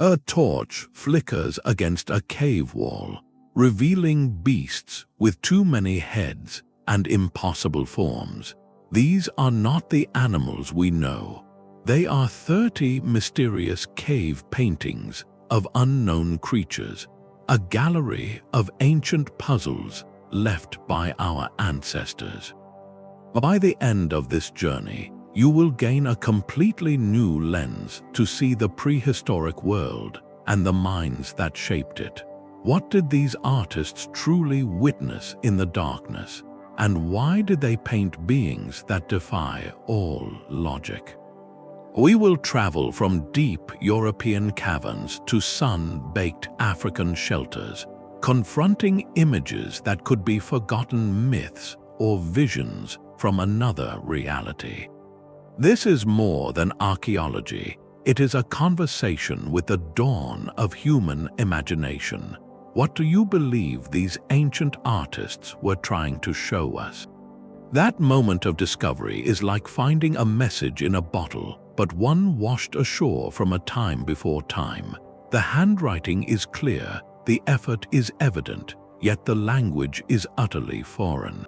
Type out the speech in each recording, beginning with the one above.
A torch flickers against a cave wall, revealing beasts with too many heads and impossible forms. These are not the animals we know. They are 30 mysterious cave paintings of unknown creatures, a gallery of ancient puzzles left by our ancestors. By the end of this journey, you will gain a completely new lens to see the prehistoric world and the minds that shaped it. What did these artists truly witness in the darkness? And why did they paint beings that defy all logic? We will travel from deep European caverns to sun-baked African shelters, confronting images that could be forgotten myths or visions from another reality. This is more than archaeology. It is a conversation with the dawn of human imagination. What do you believe these ancient artists were trying to show us? That moment of discovery is like finding a message in a bottle, but one washed ashore from a time before time. The handwriting is clear, the effort is evident, yet the language is utterly foreign.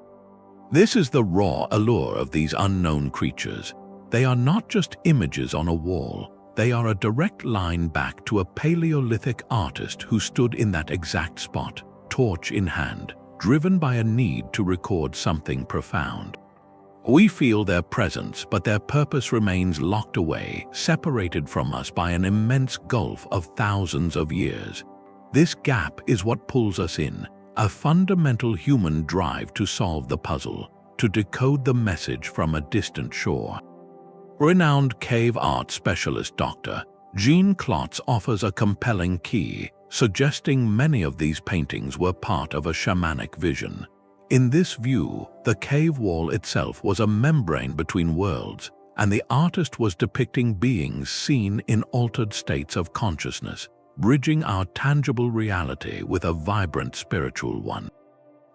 This is the raw allure of these unknown creatures. They are not just images on a wall. They are a direct line back to a Paleolithic artist who stood in that exact spot, torch in hand, driven by a need to record something profound. We feel their presence, but their purpose remains locked away, separated from us by an immense gulf of thousands of years. This gap is what pulls us in, a fundamental human drive to solve the puzzle, to decode the message from a distant shore. Renowned cave art specialist Dr. Jean Klotz offers a compelling key, suggesting many of these paintings were part of a shamanic vision. In this view, the cave wall itself was a membrane between worlds, and the artist was depicting beings seen in altered states of consciousness, bridging our tangible reality with a vibrant spiritual one.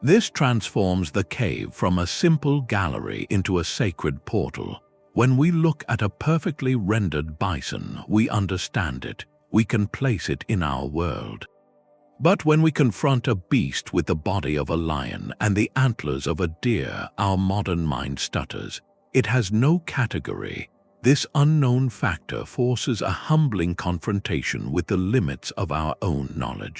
This transforms the cave from a simple gallery into a sacred portal. When we look at a perfectly rendered bison, we understand it. We can place it in our world. But when we confront a beast with the body of a lion and the antlers of a deer, our modern mind stutters. It has no category. This unknown factor forces a humbling confrontation with the limits of our own knowledge.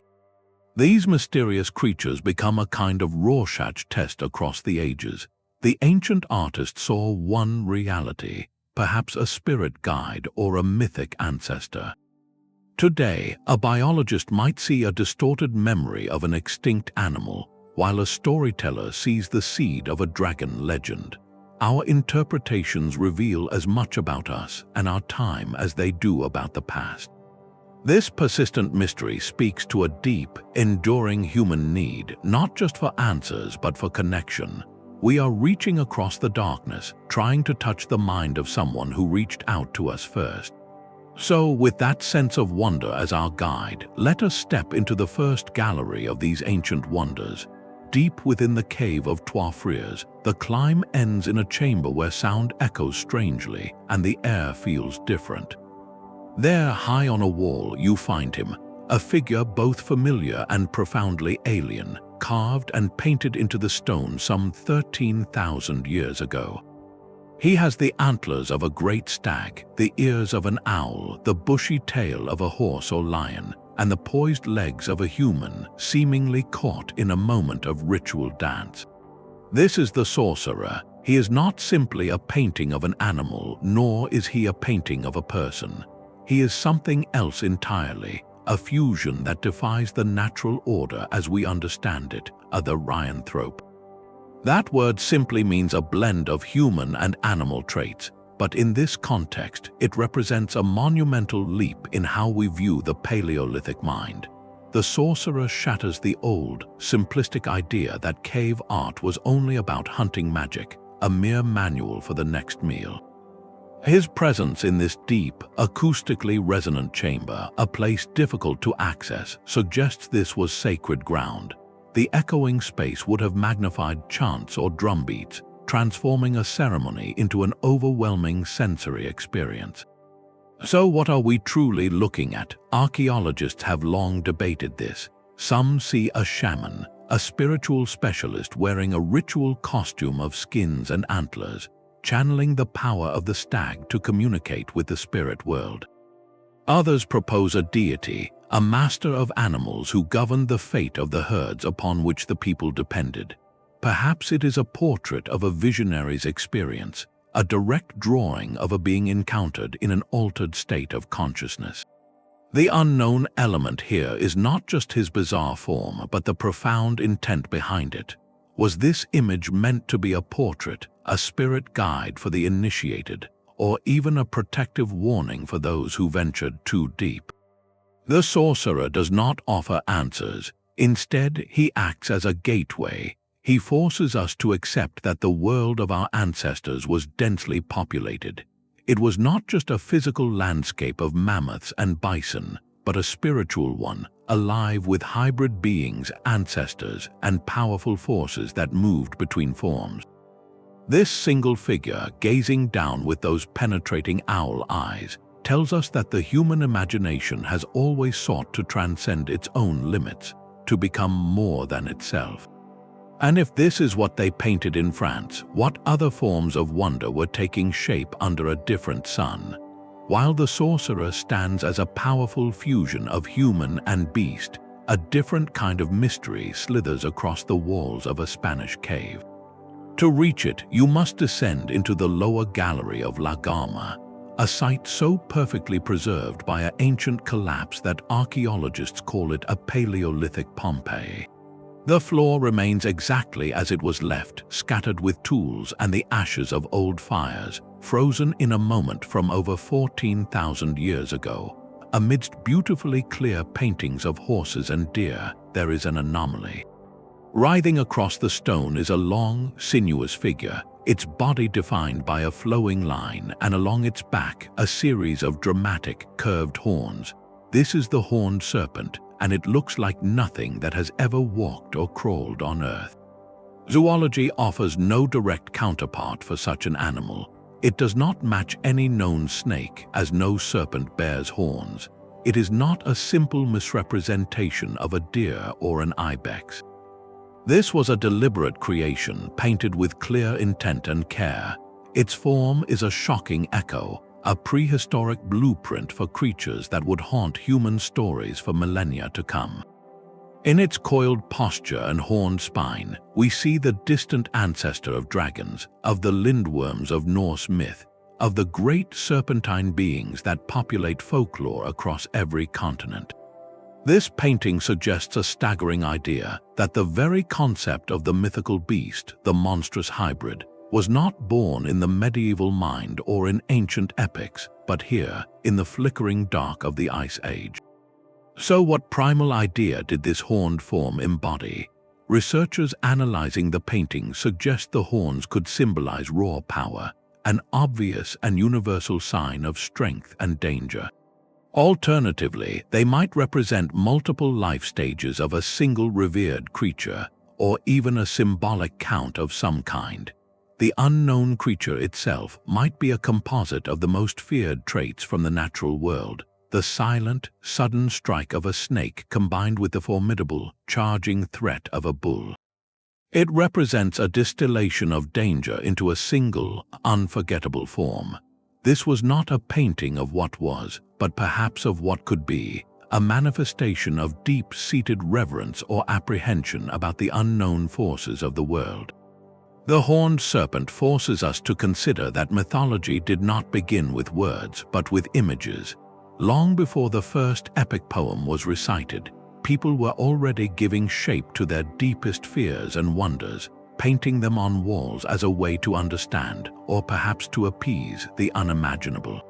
These mysterious creatures become a kind of Rorschach test across the ages. The ancient artist saw one reality, perhaps a spirit guide or a mythic ancestor. Today, a biologist might see a distorted memory of an extinct animal, while a storyteller sees the seed of a dragon legend. Our interpretations reveal as much about us and our time as they do about the past. This persistent mystery speaks to a deep, enduring human need, not just for answers but for connection. We are reaching across the darkness, trying to touch the mind of someone who reached out to us first. So, with that sense of wonder as our guide, let us step into the first gallery of these ancient wonders. Deep within the cave of Tuafriars, the climb ends in a chamber where sound echoes strangely and the air feels different. There, high on a wall, you find him, a figure both familiar and profoundly alien, carved and painted into the stone some 13,000 years ago. He has the antlers of a great stag, the ears of an owl, the bushy tail of a horse or lion, and the poised legs of a human, seemingly caught in a moment of ritual dance. This is the sorcerer. He is not simply a painting of an animal, nor is he a painting of a person. He is something else entirely, a fusion that defies the natural order as we understand it, the ryanthrope. That word simply means a blend of human and animal traits, but in this context, it represents a monumental leap in how we view the Paleolithic mind. The sorcerer shatters the old, simplistic idea that cave art was only about hunting magic, a mere manual for the next meal. His presence in this deep, acoustically resonant chamber, a place difficult to access, suggests this was sacred ground. The echoing space would have magnified chants or drumbeats, transforming a ceremony into an overwhelming sensory experience. So what are we truly looking at? Archaeologists have long debated this. Some see a shaman, a spiritual specialist wearing a ritual costume of skins and antlers, channeling the power of the stag to communicate with the spirit world. Others propose a deity, a master of animals who governed the fate of the herds upon which the people depended. Perhaps it is a portrait of a visionary's experience, a direct drawing of a being encountered in an altered state of consciousness. The unknown element here is not just his bizarre form, but the profound intent behind it. Was this image meant to be a portrait, a spirit guide for the initiated, or even a protective warning for those who ventured too deep? The sorcerer does not offer answers. Instead, he acts as a gateway. He forces us to accept that the world of our ancestors was densely populated. It was not just a physical landscape of mammoths and bison, but a spiritual one, alive with hybrid beings, ancestors, and powerful forces that moved between forms. This single figure, gazing down with those penetrating owl eyes, tells us that the human imagination has always sought to transcend its own limits, to become more than itself. And if this is what they painted in France, what other forms of wonder were taking shape under a different sun? While the sorcerer stands as a powerful fusion of human and beast, a different kind of mystery slithers across the walls of a Spanish cave. To reach it, you must descend into the lower gallery of LaGama, a site so perfectly preserved by an ancient collapse that archaeologists call it a Paleolithic Pompeii. The floor remains exactly as it was left, scattered with tools and the ashes of old fires, frozen in a moment from over 14,000 years ago. Amidst beautifully clear paintings of horses and deer, there is an anomaly. Writhing across the stone is a long, sinuous figure, its body defined by a flowing line, and along its back a series of dramatic, curved horns. This is the horned serpent, and it looks like nothing that has ever walked or crawled on Earth. Zoology offers no direct counterpart for such an animal. It does not match any known snake, as no serpent bears horns. It is not a simple misrepresentation of a deer or an ibex. This was a deliberate creation, painted with clear intent and care. Its form is a shocking echo, a prehistoric blueprint for creatures that would haunt human stories for millennia to come. In its coiled posture and horned spine, we see the distant ancestor of dragons, of the lindworms of Norse myth, of the great serpentine beings that populate folklore across every continent. This painting suggests a staggering idea that the very concept of the mythical beast, the monstrous hybrid, was not born in the medieval mind or in ancient epics, but here, in the flickering dark of the Ice Age. So what primal idea did this horned form embody? Researchers analyzing the painting suggest the horns could symbolize raw power, an obvious and universal sign of strength and danger. Alternatively, they might represent multiple life stages of a single revered creature, or even a symbolic count of some kind. The unknown creature itself might be a composite of the most feared traits from the natural world, the silent, sudden strike of a snake combined with the formidable, charging threat of a bull. It represents a distillation of danger into a single, unforgettable form. This was not a painting of what was, but perhaps of what could be, a manifestation of deep-seated reverence or apprehension about the unknown forces of the world. The horned serpent forces us to consider that mythology did not begin with words, but with images. Long before the first epic poem was recited, people were already giving shape to their deepest fears and wonders, painting them on walls as a way to understand, or perhaps to appease, the unimaginable.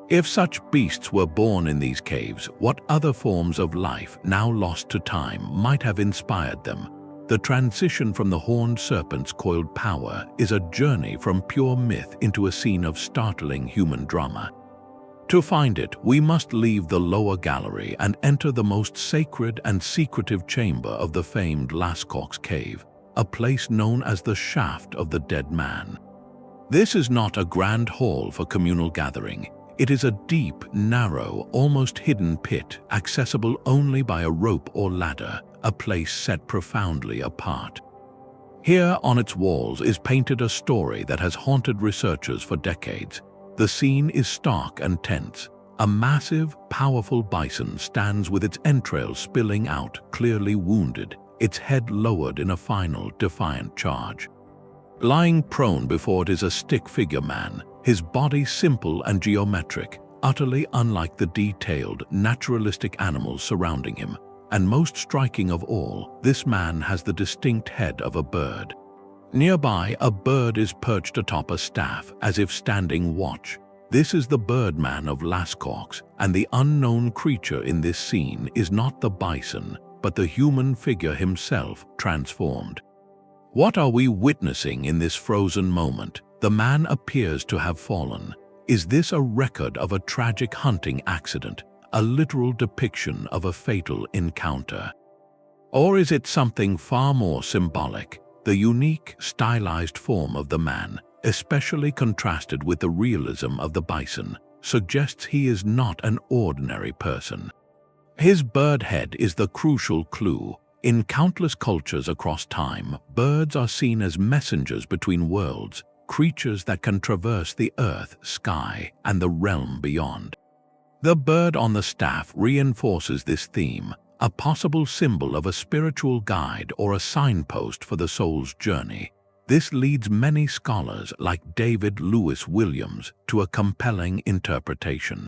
If such beasts were born in these caves, what other forms of life, now lost to time, might have inspired them? The transition from the horned serpent's coiled power is a journey from pure myth into a scene of startling human drama. To find it, we must leave the lower gallery and enter the most sacred and secretive chamber of the famed Lascaux cave, a place known as the Shaft of the Dead Man. This is not a grand hall for communal gathering. It is a deep, narrow, almost hidden pit, accessible only by a rope or ladder, a place set profoundly apart. Here on its walls is painted a story that has haunted researchers for decades. The scene is stark and tense. A massive, powerful bison stands with its entrails spilling out, clearly wounded, its head lowered in a final, defiant charge. Lying prone before it is a stick figure man, his body simple and geometric, utterly unlike the detailed, naturalistic animals surrounding him. And most striking of all, this man has the distinct head of a bird. Nearby, a bird is perched atop a staff, as if standing watch. This is the Bird Man of Lascaux, and the unknown creature in this scene is not the bison, but the human figure himself, transformed. What are we witnessing in this frozen moment? The man appears to have fallen. Is this a record of a tragic hunting accident, a literal depiction of a fatal encounter? Or is it something far more symbolic, the unique, stylized form of the man, especially contrasted with the realism of the bison, suggests he is not an ordinary person? His bird head is the crucial clue. In countless cultures across time, birds are seen as messengers between worlds, creatures that can traverse the earth, sky, and the realm beyond. The bird on the staff reinforces this theme, a possible symbol of a spiritual guide or a signpost for the soul's journey. This leads many scholars like David Lewis Williams to a compelling interpretation.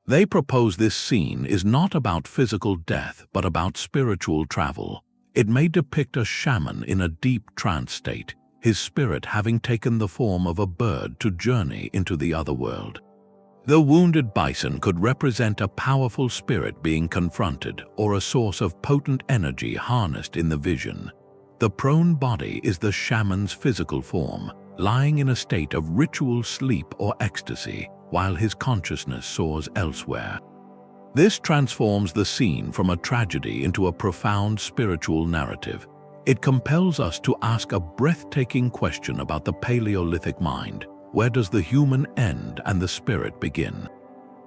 They propose this scene is not about physical death but about spiritual travel. It may depict a shaman in a deep trance state, his spirit having taken the form of a bird to journey into the other world. The wounded bison could represent a powerful spirit being confronted or a source of potent energy harnessed in the vision. The prone body is the shaman's physical form, lying in a state of ritual sleep or ecstasy, while his consciousness soars elsewhere. This transforms the scene from a tragedy into a profound spiritual narrative. It compels us to ask a breathtaking question about the Paleolithic mind. Where does the human end and the spirit begin?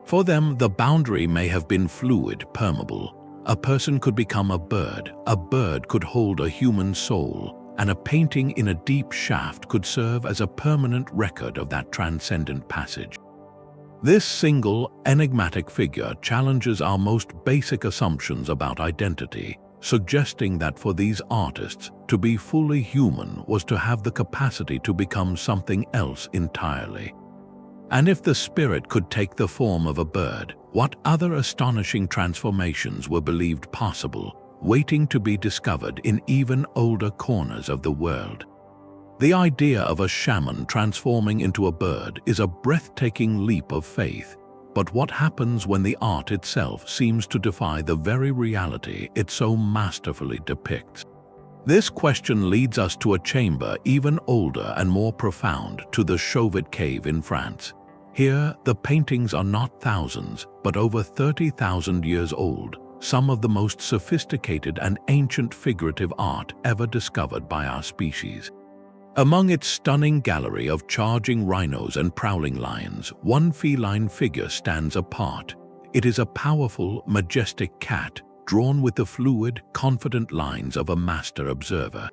For them, the boundary may have been fluid, permeable. A person could become a bird could hold a human soul, and a painting in a deep shaft could serve as a permanent record of that transcendent passage. This single, enigmatic figure challenges our most basic assumptions about identity, suggesting that for these artists, to be fully human was to have the capacity to become something else entirely. And if the spirit could take the form of a bird, what other astonishing transformations were believed possible, waiting to be discovered in even older corners of the world? The idea of a shaman transforming into a bird is a breathtaking leap of faith, but what happens when the art itself seems to defy the very reality it so masterfully depicts? This question leads us to a chamber even older and more profound, to the Chauvet cave in France. Here, the paintings are not thousands, but over 30,000 years old, some of the most sophisticated and ancient figurative art ever discovered by our species. Among its stunning gallery of charging rhinos and prowling lions, one feline figure stands apart. It is a powerful, majestic cat, drawn with the fluid, confident lines of a master observer.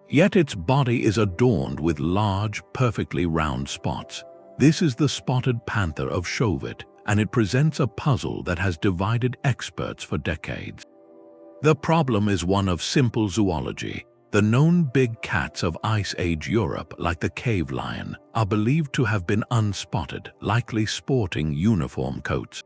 Yet its body is adorned with large, perfectly round spots. This is the spotted panther of Chauvet, and it presents a puzzle that has divided experts for decades. The problem is one of simple zoology. The known big cats of Ice Age Europe, like the cave lion, are believed to have been unspotted, likely sporting uniform coats.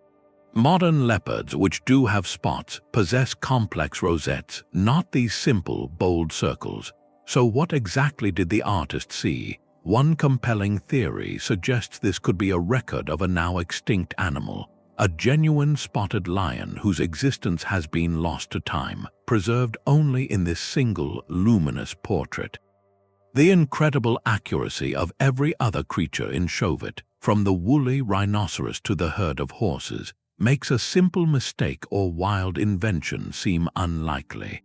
Modern leopards, which do have spots, possess complex rosettes, not these simple, bold circles. So what exactly did the artist see? One compelling theory suggests this could be a record of a now extinct animal, a genuine spotted lion whose existence has been lost to time, preserved only in this single, luminous portrait. The incredible accuracy of every other creature in Chauvet, from the woolly rhinoceros to the herd of horses, makes a simple mistake or wild invention seem unlikely.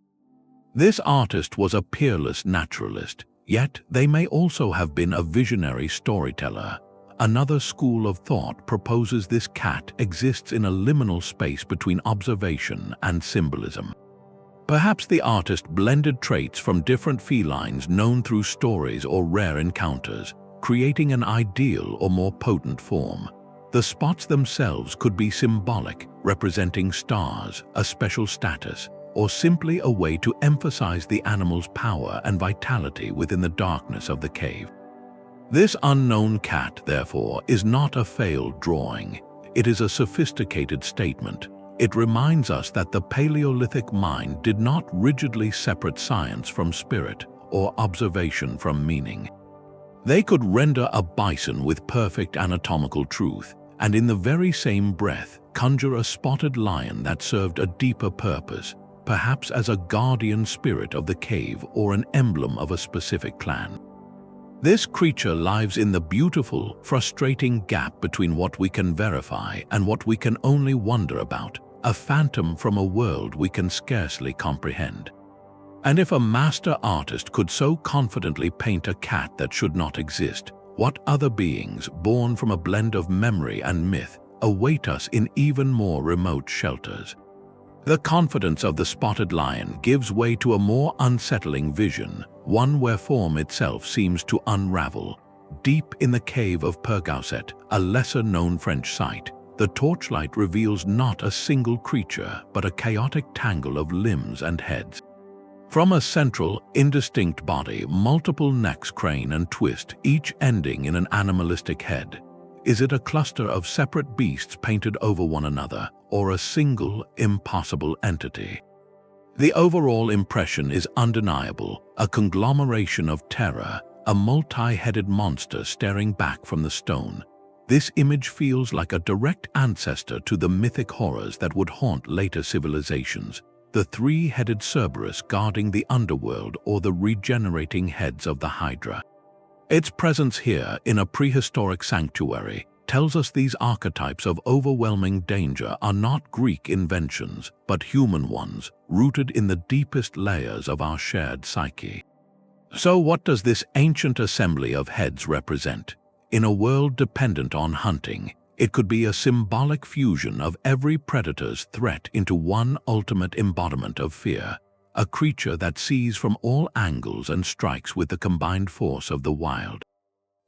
This artist was a peerless naturalist, yet they may also have been a visionary storyteller, Another school of thought proposes this cat exists in a liminal space between observation and symbolism. Perhaps the artist blended traits from different felines known through stories or rare encounters, creating an ideal or more potent form. The spots themselves could be symbolic, representing stars, a special status, or simply a way to emphasize the animal's power and vitality within the darkness of the cave. This unknown cat, therefore, is not a failed drawing. It is a sophisticated statement. It reminds us that the Paleolithic mind did not rigidly separate science from spirit or observation from meaning. They could render a bison with perfect anatomical truth, and in the very same breath conjure a spotted lion that served a deeper purpose, perhaps as a guardian spirit of the cave or an emblem of a specific clan. This creature lives in the beautiful, frustrating gap between what we can verify and what we can only wonder about, a phantom from a world we can scarcely comprehend. And if a master artist could so confidently paint a cat that should not exist, what other beings, born from a blend of memory and myth, await us in even more remote shelters? The confidence of the spotted lion gives way to a more unsettling vision, one where form itself seems to unravel. Deep in the cave of Pergauset, a lesser-known French site, the torchlight reveals not a single creature but a chaotic tangle of limbs and heads. From a central, indistinct body, multiple necks crane and twist, each ending in an animalistic head. Is it a cluster of separate beasts painted over one another, or a single, impossible entity? The overall impression is undeniable, a conglomeration of terror, a multi-headed monster staring back from the stone. This image feels like a direct ancestor to the mythic horrors that would haunt later civilizations, the three-headed Cerberus guarding the underworld or the regenerating heads of the Hydra. Its presence here, in a prehistoric sanctuary, tells us these archetypes of overwhelming danger are not Greek inventions, but human ones, rooted in the deepest layers of our shared psyche. So what does this ancient assembly of heads represent? In a world dependent on hunting, it could be a symbolic fusion of every predator's threat into one ultimate embodiment of fear, a creature that sees from all angles and strikes with the combined force of the wild.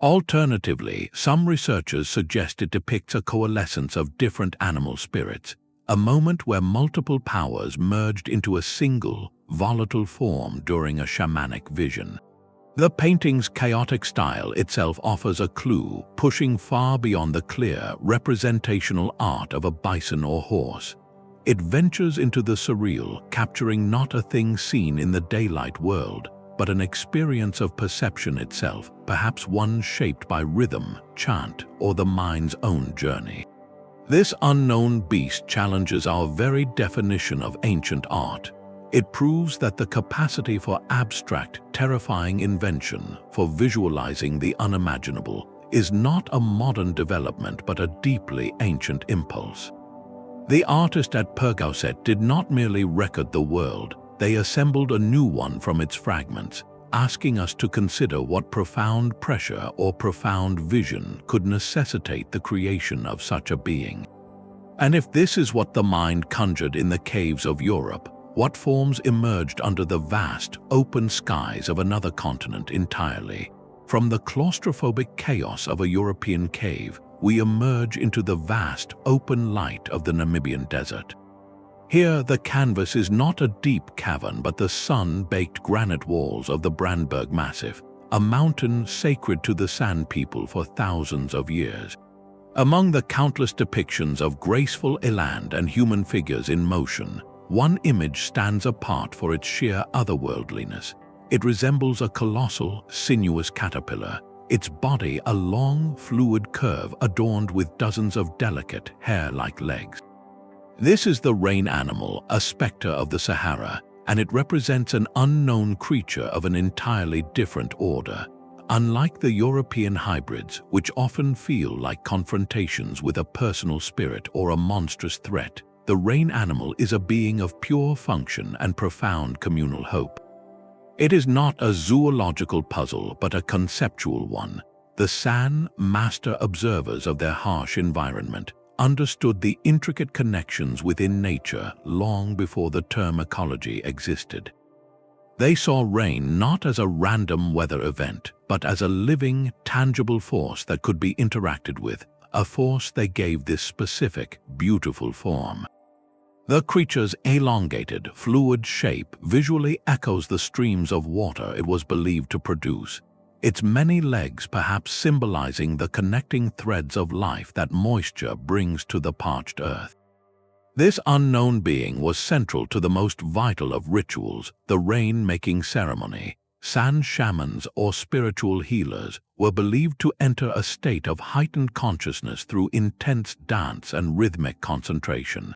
Alternatively, some researchers suggest it depicts a coalescence of different animal spirits, a moment where multiple powers merged into a single, volatile form during a shamanic vision. The painting's chaotic style itself offers a clue, pushing far beyond the clear, representational art of a bison or horse. It ventures into the surreal, capturing not a thing seen in the daylight world, but an experience of perception itself, perhaps one shaped by rhythm, chant, or the mind's own journey. This unknown beast challenges our very definition of ancient art. It proves that the capacity for abstract, terrifying invention, for visualizing the unimaginable, is not a modern development but a deeply ancient impulse. The artist at Pergauset did not merely record the world, they assembled a new one from its fragments, asking us to consider what profound pressure or profound vision could necessitate the creation of such a being. And if this is what the mind conjured in the caves of Europe, what forms emerged under the vast, open skies of another continent entirely? From the claustrophobic chaos of a European cave, we emerge into the vast, open light of the Namibian desert. Here, the canvas is not a deep cavern but the sun-baked granite walls of the Brandberg Massif, a mountain sacred to the Sand People for thousands of years. Among the countless depictions of graceful eland and human figures in motion, one image stands apart for its sheer otherworldliness. It resembles a colossal, sinuous caterpillar, its body a long, fluid curve adorned with dozens of delicate, hair-like legs. This is the rain animal, a spectre of the Sahara, and it represents an unknown creature of an entirely different order. Unlike the European hybrids, which often feel like confrontations with a personal spirit or a monstrous threat, the rain animal is a being of pure function and profound communal hope. It is not a zoological puzzle but a conceptual one. The San, master observers of their harsh environment, understood the intricate connections within nature long before the term ecology existed. They saw rain not as a random weather event, but as a living, tangible force that could be interacted with, a force they gave this specific, beautiful form. The creature's elongated, fluid shape visually echoes the streams of water it was believed to produce, its many legs perhaps symbolizing the connecting threads of life that moisture brings to the parched earth. This unknown being was central to the most vital of rituals, the rain-making ceremony. San shamans or spiritual healers were believed to enter a state of heightened consciousness through intense dance and rhythmic concentration.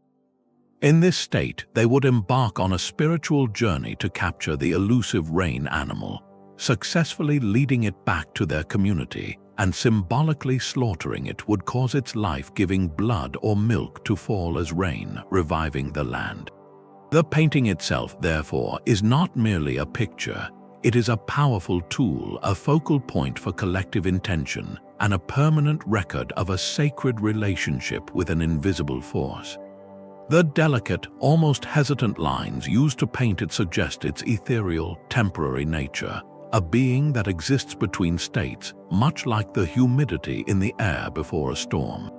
In this state, they would embark on a spiritual journey to capture the elusive rain animal, successfully leading it back to their community, and symbolically slaughtering it would cause its life-giving blood or milk to fall as rain, reviving the land. The painting itself, therefore, is not merely a picture. It is a powerful tool, a focal point for collective intention, and a permanent record of a sacred relationship with an invisible force. The delicate, almost hesitant lines used to paint it suggest its ethereal, temporary nature, a being that exists between states, much like the humidity in the air before a storm.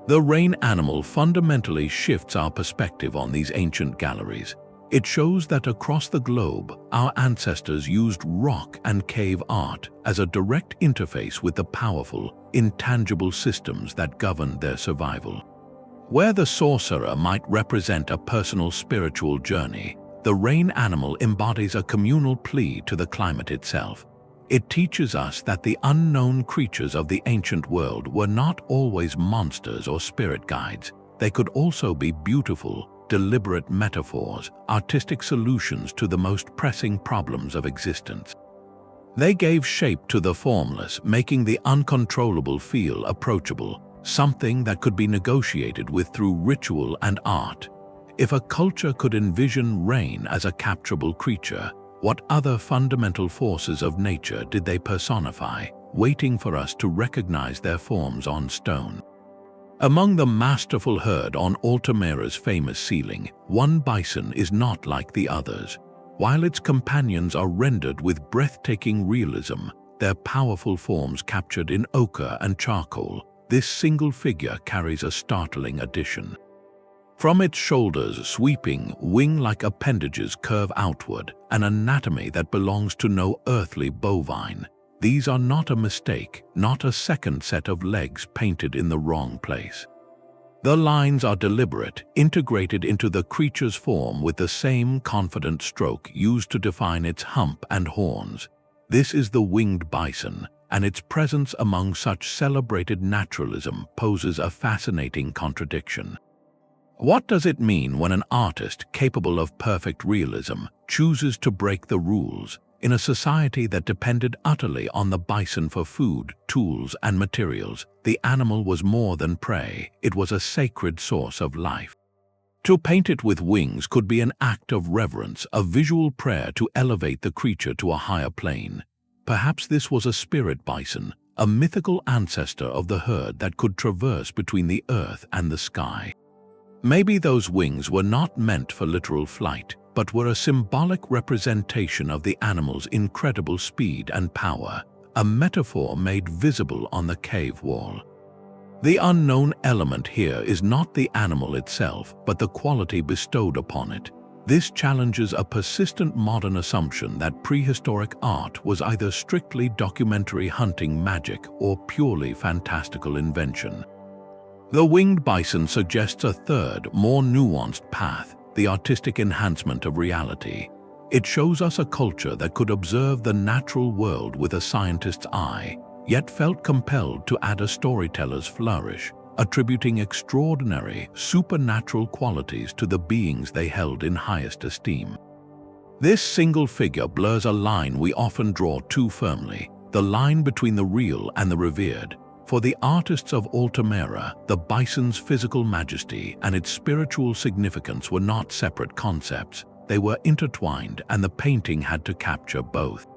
The rain animal fundamentally shifts our perspective on these ancient galleries. It shows that across the globe, our ancestors used rock and cave art as a direct interface with the powerful, intangible systems that governed their survival. Where the sorcerer might represent a personal spiritual journey, the rain animal embodies a communal plea to the climate itself. It teaches us that the unknown creatures of the ancient world were not always monsters or spirit guides. They could also be beautiful, deliberate metaphors, artistic solutions to the most pressing problems of existence. They gave shape to the formless, making the uncontrollable feel approachable, something that could be negotiated with through ritual and art. If a culture could envision rain as a capturable creature, what other fundamental forces of nature did they personify, waiting for us to recognize their forms on stone? Among the masterful herd on Altamira's famous ceiling, one bison is not like the others. While its companions are rendered with breathtaking realism, their powerful forms captured in ochre and charcoal, this single figure carries a startling addition. From its shoulders, sweeping, wing-like appendages curve outward, an anatomy that belongs to no earthly bovine. These are not a mistake, not a second set of legs painted in the wrong place. The lines are deliberate, integrated into the creature's form with the same confident stroke used to define its hump and horns. This is the winged bison, and its presence among such celebrated naturalism poses a fascinating contradiction. What does it mean when an artist capable of perfect realism chooses to break the rules in a society that depended utterly on the bison for food, tools, and materials? The animal was more than prey, it was a sacred source of life. To paint it with wings could be an act of reverence, a visual prayer to elevate the creature to a higher plane. Perhaps this was a spirit bison, a mythical ancestor of the herd that could traverse between the earth and the sky. Maybe those wings were not meant for literal flight, but were a symbolic representation of the animal's incredible speed and power, a metaphor made visible on the cave wall. The unknown element here is not the animal itself, but the quality bestowed upon it. This challenges a persistent modern assumption that prehistoric art was either strictly documentary hunting magic or purely fantastical invention. The winged bison suggests a third, more nuanced path, the artistic enhancement of reality. It shows us a culture that could observe the natural world with a scientist's eye, yet felt compelled to add a storyteller's flourish, attributing extraordinary, supernatural qualities to the beings they held in highest esteem. This single figure blurs a line we often draw too firmly, the line between the real and the revered. For the artists of Altamira, the bison's physical majesty and its spiritual significance were not separate concepts. They were intertwined, and the painting had to capture both.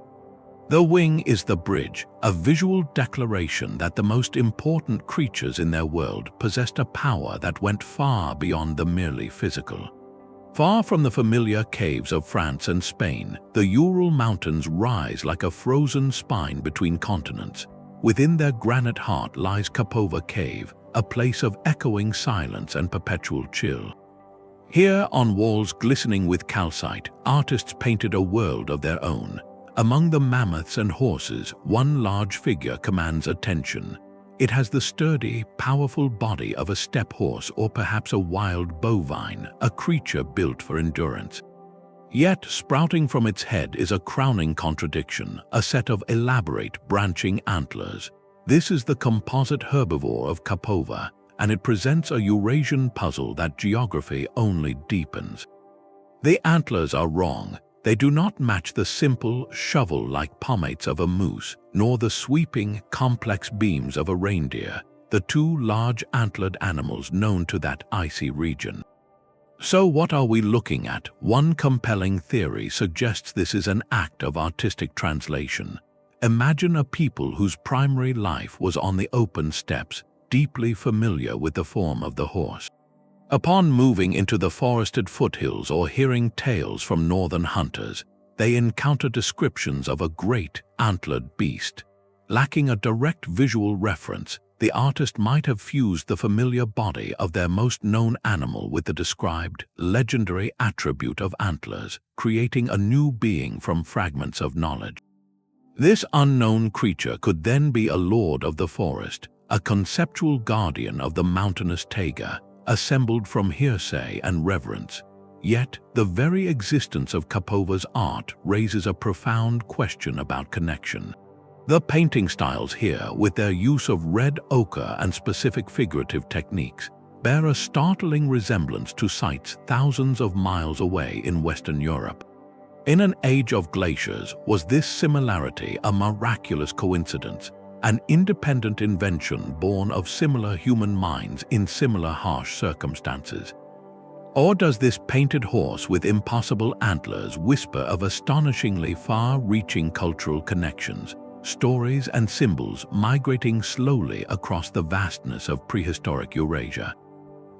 The wing is the bridge, a visual declaration that the most important creatures in their world possessed a power that went far beyond the merely physical. Far from the familiar caves of France and Spain, the Ural Mountains rise like a frozen spine between continents. Within their granite heart lies Kapova Cave, a place of echoing silence and perpetual chill. Here, on walls glistening with calcite, artists painted a world of their own. Among the mammoths and horses, one large figure commands attention. It has the sturdy, powerful body of a steppe horse or perhaps a wild bovine, a creature built for endurance. Yet, sprouting from its head is a crowning contradiction, a set of elaborate, branching antlers. This is the composite herbivore of Kapova, and it presents a Eurasian puzzle that geography only deepens. The antlers are wrong. They do not match the simple, shovel-like pomates of a moose, nor the sweeping, complex beams of a reindeer, the two large antlered animals known to that icy region. So what are we looking at? One compelling theory suggests this is an act of artistic translation. Imagine a people whose primary life was on the open steppes, deeply familiar with the form of the horse. Upon moving into the forested foothills or hearing tales from northern hunters, they encounter descriptions of a great, antlered beast. Lacking a direct visual reference, the artist might have fused the familiar body of their most known animal with the described, legendary attribute of antlers, creating a new being from fragments of knowledge. This unknown creature could then be a lord of the forest, a conceptual guardian of the mountainous taiga, assembled from hearsay and reverence. Yet, the very existence of Kapova's art raises a profound question about connection. The painting styles here, with their use of red ochre and specific figurative techniques, bear a startling resemblance to sites thousands of miles away in Western Europe. In an age of glaciers, was this similarity a miraculous coincidence, an independent invention born of similar human minds in similar harsh circumstances? Or does this painted horse with impossible antlers whisper of astonishingly far-reaching cultural connections, stories and symbols migrating slowly across the vastness of prehistoric Eurasia?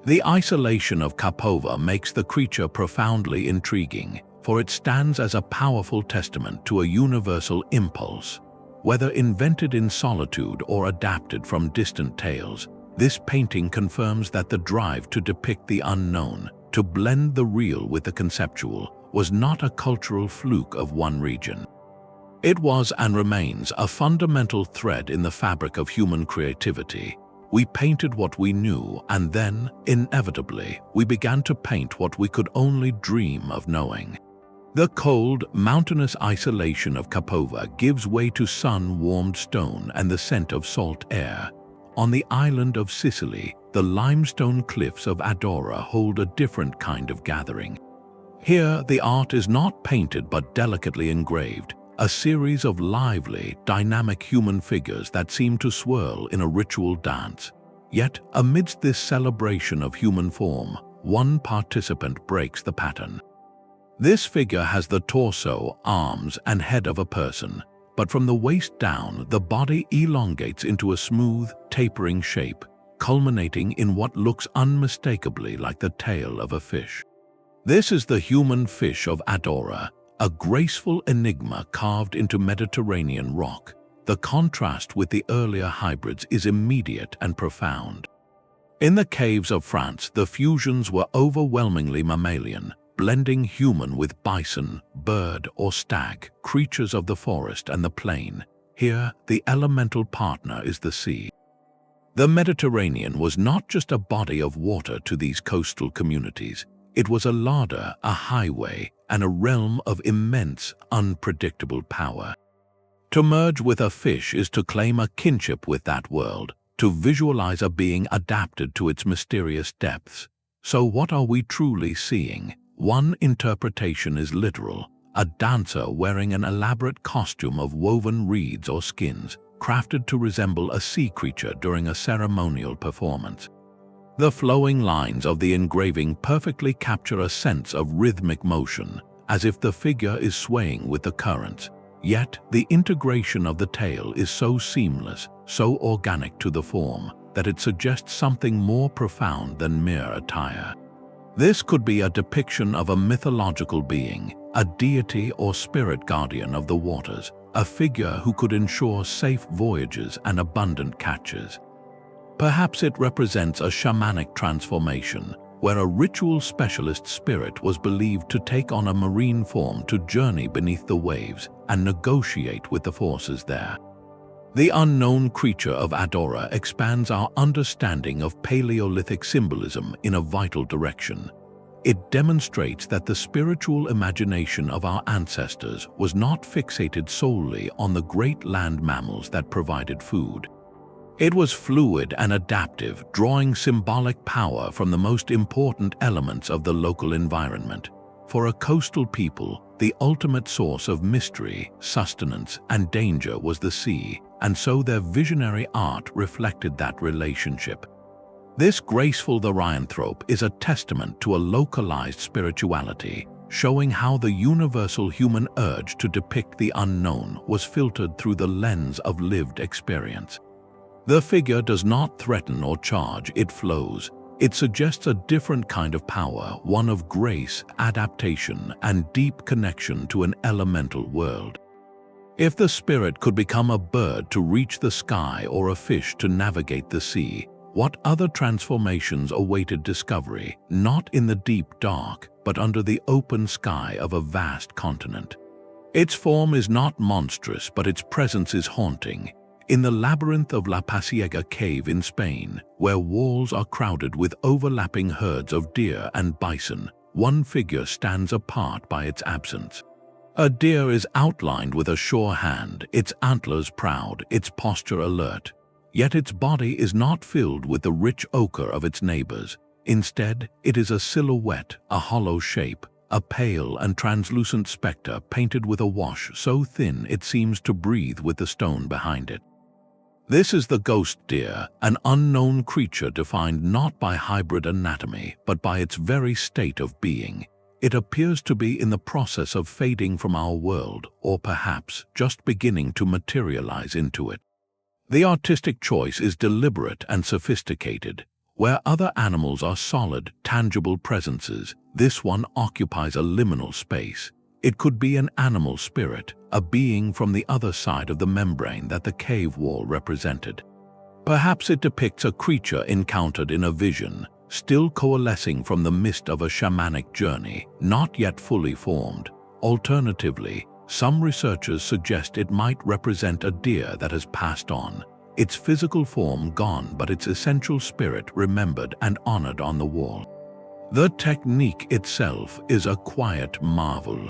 The isolation of Kapova makes the creature profoundly intriguing, for it stands as a powerful testament to a universal impulse. Whether invented in solitude or adapted from distant tales, this painting confirms that the drive to depict the unknown, to blend the real with the conceptual, was not a cultural fluke of one region. It was and remains a fundamental thread in the fabric of human creativity. We painted what we knew, and then, inevitably, we began to paint what we could only dream of knowing. The cold, mountainous isolation of Kapova gives way to sun-warmed stone and the scent of salt air. On the island of Sicily, the limestone cliffs of Adora hold a different kind of gathering. Here, the art is not painted but delicately engraved, a series of lively, dynamic human figures that seem to swirl in a ritual dance. Yet, amidst this celebration of human form, one participant breaks the pattern. This figure has the torso, arms, and head of a person, but from the waist down, the body elongates into a smooth, tapering shape, culminating in what looks unmistakably like the tail of a fish. This is the human fish of Adora, a graceful enigma carved into Mediterranean rock. The contrast with the earlier hybrids is immediate and profound. In the caves of France, the fusions were overwhelmingly mammalian, blending human with bison, bird, or stag, creatures of the forest and the plain. Here, the elemental partner is the sea. The Mediterranean was not just a body of water to these coastal communities. It was a larder, a highway, and a realm of immense, unpredictable power. To merge with a fish is to claim a kinship with that world, to visualize a being adapted to its mysterious depths. So what are we truly seeing? One interpretation is literal, a dancer wearing an elaborate costume of woven reeds or skins, crafted to resemble a sea creature during a ceremonial performance. The flowing lines of the engraving perfectly capture a sense of rhythmic motion, as if the figure is swaying with the currents. Yet, the integration of the tail is so seamless, so organic to the form, that it suggests something more profound than mere attire. This could be a depiction of a mythological being, a deity or spirit guardian of the waters, a figure who could ensure safe voyages and abundant catches. Perhaps it represents a shamanic transformation, where a ritual specialist spirit was believed to take on a marine form to journey beneath the waves and negotiate with the forces there. The unknown creature of Adora expands our understanding of Paleolithic symbolism in a vital direction. It demonstrates that the spiritual imagination of our ancestors was not fixated solely on the great land mammals that provided food. It was fluid and adaptive, drawing symbolic power from the most important elements of the local environment. For a coastal people, the ultimate source of mystery, sustenance, and danger was the sea, and so their visionary art reflected that relationship. This graceful therianthrope is a testament to a localized spirituality, showing how the universal human urge to depict the unknown was filtered through the lens of lived experience. The figure does not threaten or charge, it flows. It suggests a different kind of power, one of grace, adaptation, and deep connection to an elemental world. If the spirit could become a bird to reach the sky or a fish to navigate the sea, what other transformations awaited discovery, not in the deep dark, but under the open sky of a vast continent? Its form is not monstrous, but its presence is haunting. In the labyrinth of La Pasiega cave in Spain, where walls are crowded with overlapping herds of deer and bison, one figure stands apart by its absence. A deer is outlined with a sure hand, its antlers proud, its posture alert. Yet its body is not filled with the rich ochre of its neighbors. Instead, it is a silhouette, a hollow shape, a pale and translucent spectre painted with a wash so thin it seems to breathe with the stone behind it. This is the ghost deer, an unknown creature defined not by hybrid anatomy, but by its very state of being. It appears to be in the process of fading from our world, or perhaps just beginning to materialize into it. The artistic choice is deliberate and sophisticated. Where other animals are solid, tangible presences, this one occupies a liminal space. It could be an animal spirit, a being from the other side of the membrane that the cave wall represented. Perhaps it depicts a creature encountered in a vision, still coalescing from the mist of a shamanic journey, not yet fully formed. Alternatively, some researchers suggest it might represent a deer that has passed on, its physical form gone but its essential spirit remembered and honored on the wall. The technique itself is a quiet marvel.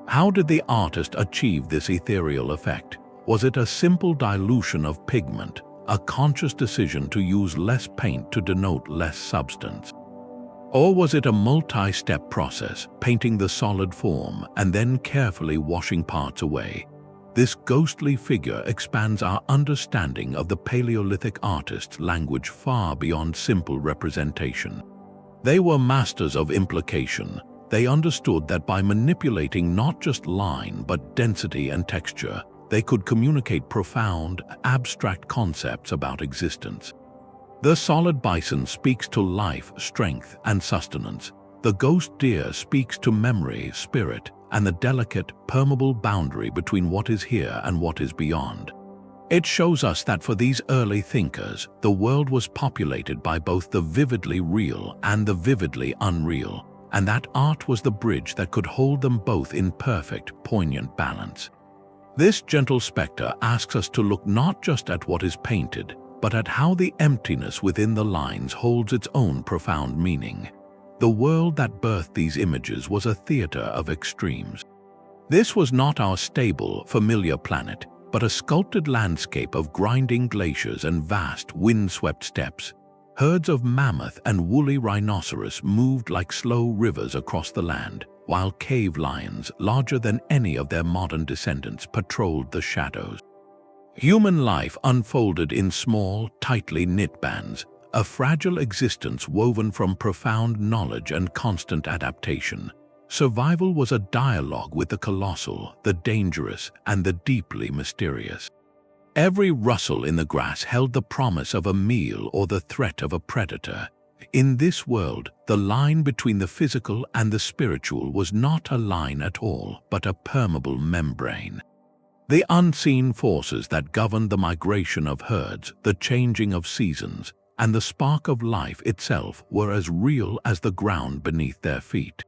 How did the artist achieve this ethereal effect? Was it a simple dilution of pigment, a conscious decision to use less paint to denote less substance? Or was it a multi-step process, painting the solid form and then carefully washing parts away? This ghostly figure expands our understanding of the Paleolithic artist's language far beyond simple representation. They were masters of implication. They understood that by manipulating not just line but density and texture, they could communicate profound, abstract concepts about existence. The solid bison speaks to life, strength, and sustenance. The ghost deer speaks to memory, spirit, and the delicate, permeable boundary between what is here and what is beyond. It shows us that for these early thinkers, the world was populated by both the vividly real and the vividly unreal, and that art was the bridge that could hold them both in perfect, poignant balance. This gentle spectre asks us to look not just at what is painted, but at how the emptiness within the lines holds its own profound meaning. The world that birthed these images was a theater of extremes. This was not our stable, familiar planet, but a sculpted landscape of grinding glaciers and vast, wind-swept steppes. Herds of mammoth and woolly rhinoceros moved like slow rivers across the land, while cave lions, larger than any of their modern descendants, patrolled the shadows. Human life unfolded in small, tightly knit bands, a fragile existence woven from profound knowledge and constant adaptation. Survival was a dialogue with the colossal, the dangerous, and the deeply mysterious. Every rustle in the grass held the promise of a meal or the threat of a predator. In this world, the line between the physical and the spiritual was not a line at all, but a permeable membrane. The unseen forces that governed the migration of herds, the changing of seasons, and the spark of life itself were as real as the ground beneath their feet.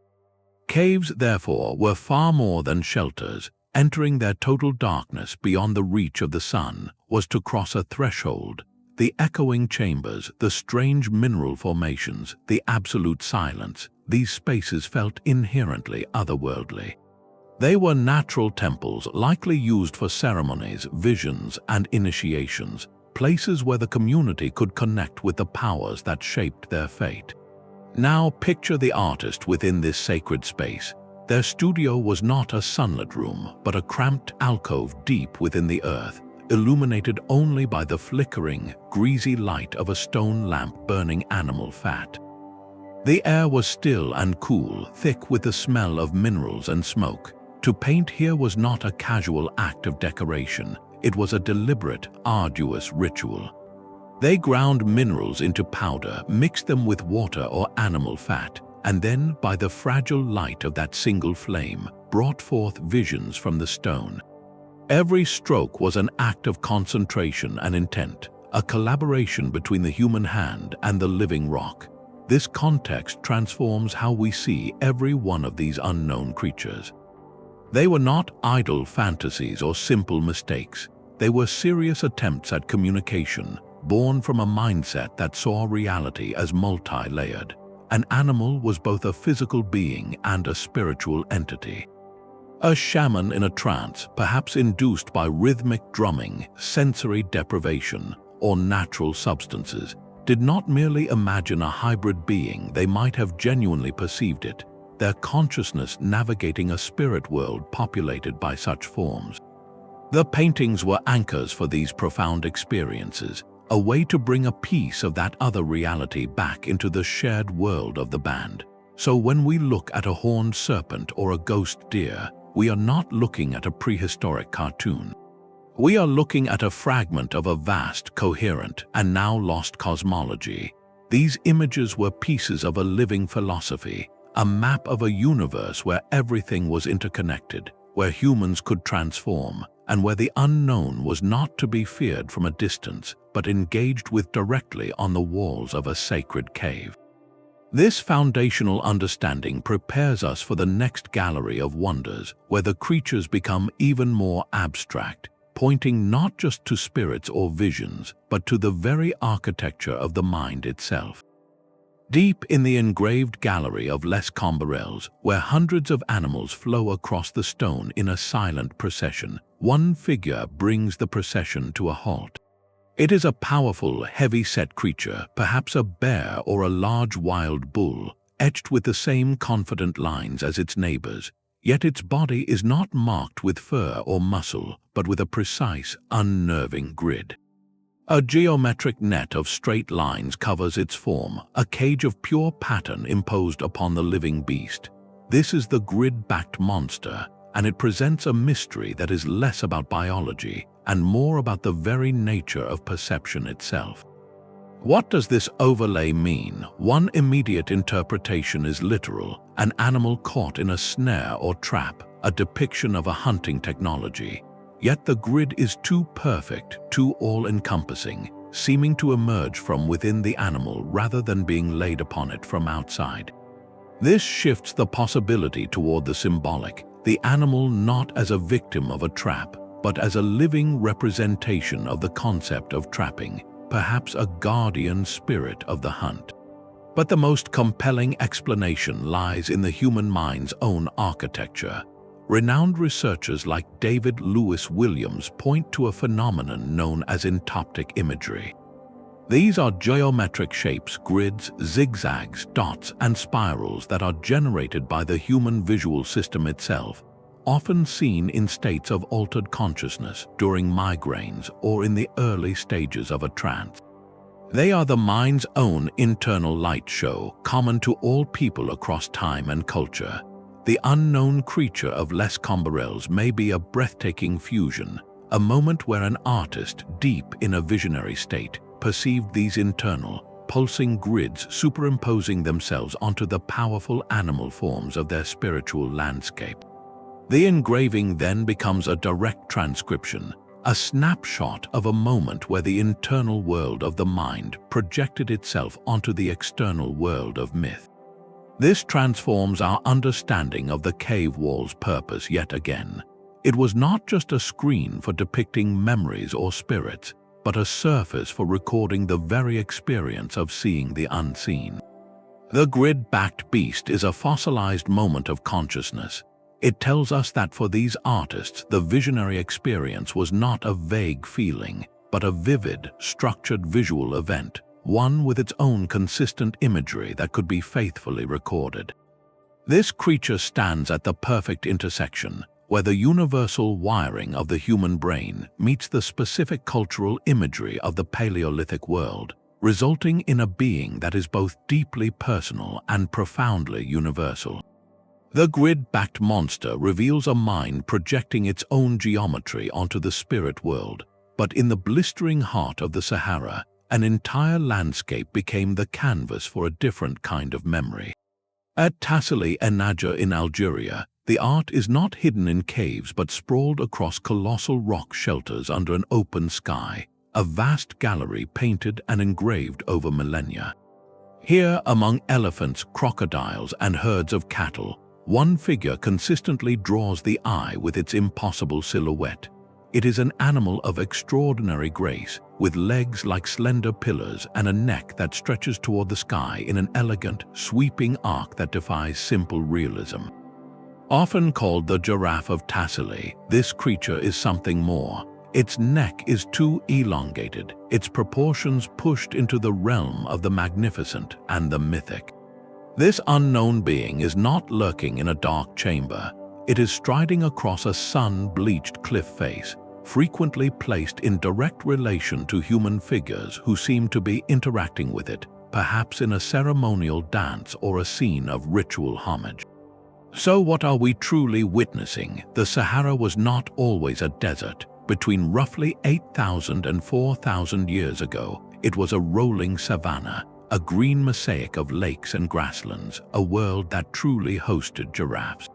Caves, therefore, were far more than shelters. Entering their total darkness beyond the reach of the sun was to cross a threshold. The echoing chambers, the strange mineral formations, the absolute silence, these spaces felt inherently otherworldly. They were natural temples, likely used for ceremonies, visions, and initiations, places where the community could connect with the powers that shaped their fate. Now picture the artist within this sacred space. Their studio was not a sunlit room, but a cramped alcove deep within the earth, illuminated only by the flickering, greasy light of a stone lamp burning animal fat. The air was still and cool, thick with the smell of minerals and smoke. To paint here was not a casual act of decoration. It was a deliberate, arduous ritual. They ground minerals into powder, mixed them with water or animal fat, and then, by the fragile light of that single flame, brought forth visions from the stone. Every stroke was an act of concentration and intent, a collaboration between the human hand and the living rock. This context transforms how we see every one of these unknown creatures. They were not idle fantasies or simple mistakes. They were serious attempts at communication, born from a mindset that saw reality as multi-layered. An animal was both a physical being and a spiritual entity. A shaman in a trance, perhaps induced by rhythmic drumming, sensory deprivation, or natural substances, did not merely imagine a hybrid being. They might have genuinely perceived it, their consciousness navigating a spirit world populated by such forms. The paintings were anchors for these profound experiences, a way to bring a piece of that other reality back into the shared world of the band. So when we look at a horned serpent or a ghost deer, we are not looking at a prehistoric cartoon. We are looking at a fragment of a vast, coherent, and now lost cosmology. These images were pieces of a living philosophy, a map of a universe where everything was interconnected, where humans could transform, and where the unknown was not to be feared from a distance, but engaged with directly on the walls of a sacred cave. This foundational understanding prepares us for the next gallery of wonders, where the creatures become even more abstract, pointing not just to spirits or visions, but to the very architecture of the mind itself. Deep in the engraved gallery of Les Comberells, where hundreds of animals flow across the stone in a silent procession, one figure brings the procession to a halt. It is a powerful, heavy-set creature, perhaps a bear or a large wild bull, etched with the same confident lines as its neighbors, yet its body is not marked with fur or muscle, but with a precise, unnerving grid. A geometric net of straight lines covers its form, a cage of pure pattern imposed upon the living beast. This is the grid-backed monster, and it presents a mystery that is less about biology and more about the very nature of perception itself. What does this overlay mean? One immediate interpretation is literal, an animal caught in a snare or trap, a depiction of a hunting technology. Yet the grid is too perfect, too all-encompassing, seeming to emerge from within the animal rather than being laid upon it from outside. This shifts the possibility toward the symbolic, the animal not as a victim of a trap, but as a living representation of the concept of trapping, perhaps a guardian spirit of the hunt. But the most compelling explanation lies in the human mind's own architecture. Renowned researchers like David Lewis Williams point to a phenomenon known as entoptic imagery. These are geometric shapes, grids, zigzags, dots, and spirals that are generated by the human visual system itself, often seen in states of altered consciousness, during migraines, or in the early stages of a trance. They are the mind's own internal light show, common to all people across time and culture. the unknown creature of Les Comberells may be a breathtaking fusion, a moment where an artist, deep in a visionary state, perceived these internal, pulsing grids superimposing themselves onto the powerful animal forms of their spiritual landscape. The engraving then becomes a direct transcription, a snapshot of a moment where the internal world of the mind projected itself onto the external world of myth. This transforms our understanding of the cave wall's purpose yet again. It was not just a screen for depicting memories or spirits, but a surface for recording the very experience of seeing the unseen. The grid-backed beast is a fossilized moment of consciousness. It tells us that for these artists, the visionary experience was not a vague feeling, but a vivid, structured visual event, one with its own consistent imagery that could be faithfully recorded. This creature stands at the perfect intersection, where the universal wiring of the human brain meets the specific cultural imagery of the Paleolithic world, resulting in a being that is both deeply personal and profoundly universal. The grid-backed monster reveals a mind projecting its own geometry onto the spirit world, but in the blistering heart of the Sahara, an entire landscape became the canvas for a different kind of memory. At Tassili in Algeria, the art is not hidden in caves but sprawled across colossal rock shelters under an open sky, a vast gallery painted and engraved over millennia. Here, among elephants, crocodiles, and herds of cattle, one figure consistently draws the eye with its impossible silhouette. It is an animal of extraordinary grace, with legs like slender pillars and a neck that stretches toward the sky in an elegant, sweeping arc that defies simple realism. Often called the giraffe of Tassili, this creature is something more. Its neck is too elongated, its proportions pushed into the realm of the magnificent and the mythic. This unknown being is not lurking in a dark chamber. It is striding across a sun-bleached cliff face, frequently placed in direct relation to human figures who seem to be interacting with it, perhaps in a ceremonial dance or a scene of ritual homage. So what are we truly witnessing? The Sahara was not always a desert. Between roughly 8,000 and 4,000 years ago, it was a rolling savanna, a green mosaic of lakes and grasslands, a world that truly hosted giraffes.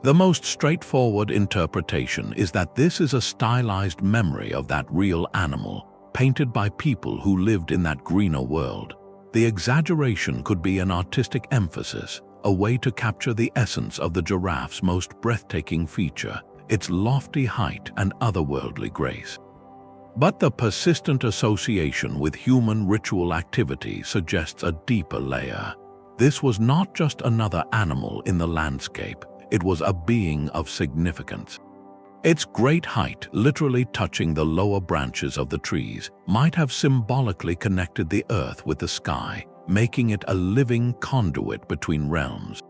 The most straightforward interpretation is that this is a stylized memory of that real animal, painted by people who lived in that greener world. The exaggeration could be an artistic emphasis, a way to capture the essence of the giraffe's most breathtaking feature, its lofty height and otherworldly grace. But the persistent association with human ritual activity suggests a deeper layer. This was not just another animal in the landscape, it was a being of significance. Its great height, literally touching the lower branches of the trees, might have symbolically connected the earth with the sky, making it a living conduit between realms.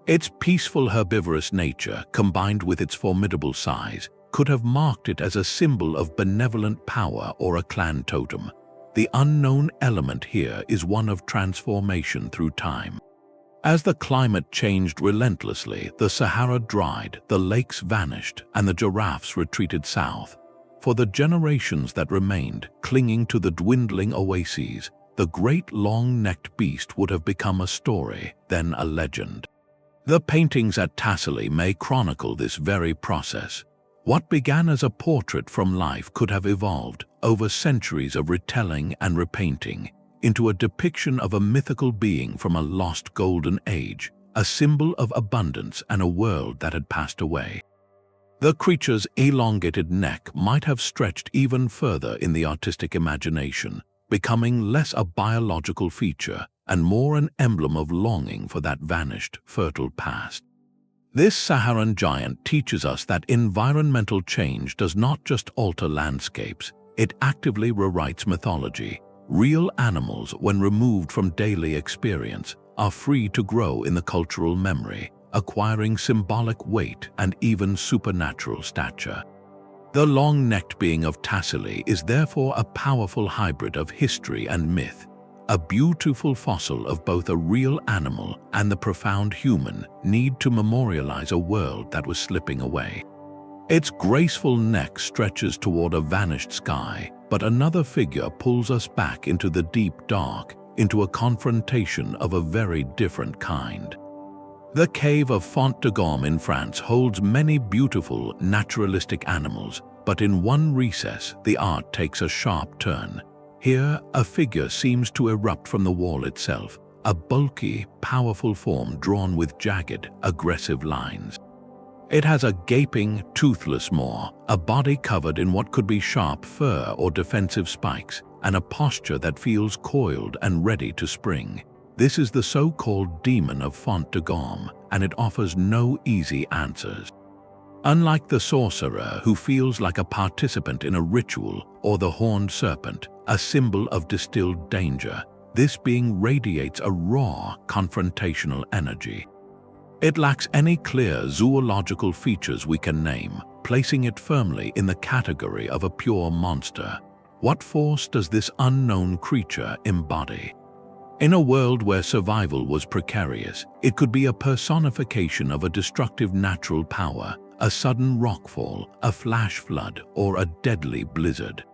Its peaceful herbivorous nature, combined with its formidable size, could have marked it as a symbol of benevolent power or a clan totem. The unknown element here is one of transformation through time. As the climate changed relentlessly, the Sahara dried, the lakes vanished, and the giraffes retreated south. For the generations that remained, clinging to the dwindling oases, the great long-necked beast would have become a story, then a legend. The paintings at Tassili may chronicle this very process. What began as a portrait from life could have evolved, over centuries of retelling and repainting, into a depiction of a mythical being from a lost golden age, a symbol of abundance and a world that had passed away. The creature's elongated neck might have stretched even further in the artistic imagination, becoming less a biological feature and more an emblem of longing for that vanished, fertile past. This Saharan giant teaches us that environmental change does not just alter landscapes, it actively rewrites mythology. Real animals, when removed from daily experience, are free to grow in the cultural memory, acquiring symbolic weight and even supernatural stature. The long-necked being of Tassili is therefore a powerful hybrid of history and myth, a beautiful fossil of both a real animal and the profound human need to memorialize a world that was slipping away. Its graceful neck stretches toward a vanished sky, but another figure pulls us back into the deep dark, into a confrontation of a very different kind. The cave of Font-de-Gaume in France holds many beautiful, naturalistic animals, but in one recess, the art takes a sharp turn. Here, a figure seems to erupt from the wall itself, a bulky, powerful form drawn with jagged, aggressive lines. It has a gaping, toothless maw, a body covered in what could be sharp fur or defensive spikes, and a posture that feels coiled and ready to spring. This is the so-called Demon of Font-de-Gaume, and it offers no easy answers. Unlike the sorcerer, who feels like a participant in a ritual, or the horned serpent, a symbol of distilled danger, this being radiates a raw, confrontational energy. It lacks any clear zoological features we can name, placing it firmly in the category of a pure monster. What force does this unknown creature embody? In a world where survival was precarious, it could be a personification of a destructive natural power, a sudden rockfall, a flash flood, or a deadly blizzard.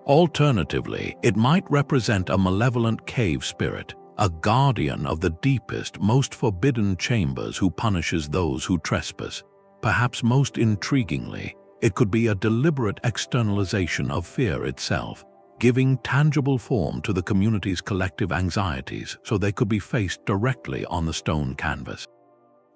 Alternatively, it might represent a malevolent cave spirit, a guardian of the deepest, most forbidden chambers who punishes those who trespass. Perhaps most intriguingly, it could be a deliberate externalization of fear itself, giving tangible form to the community's collective anxieties so they could be faced directly on the stone canvas.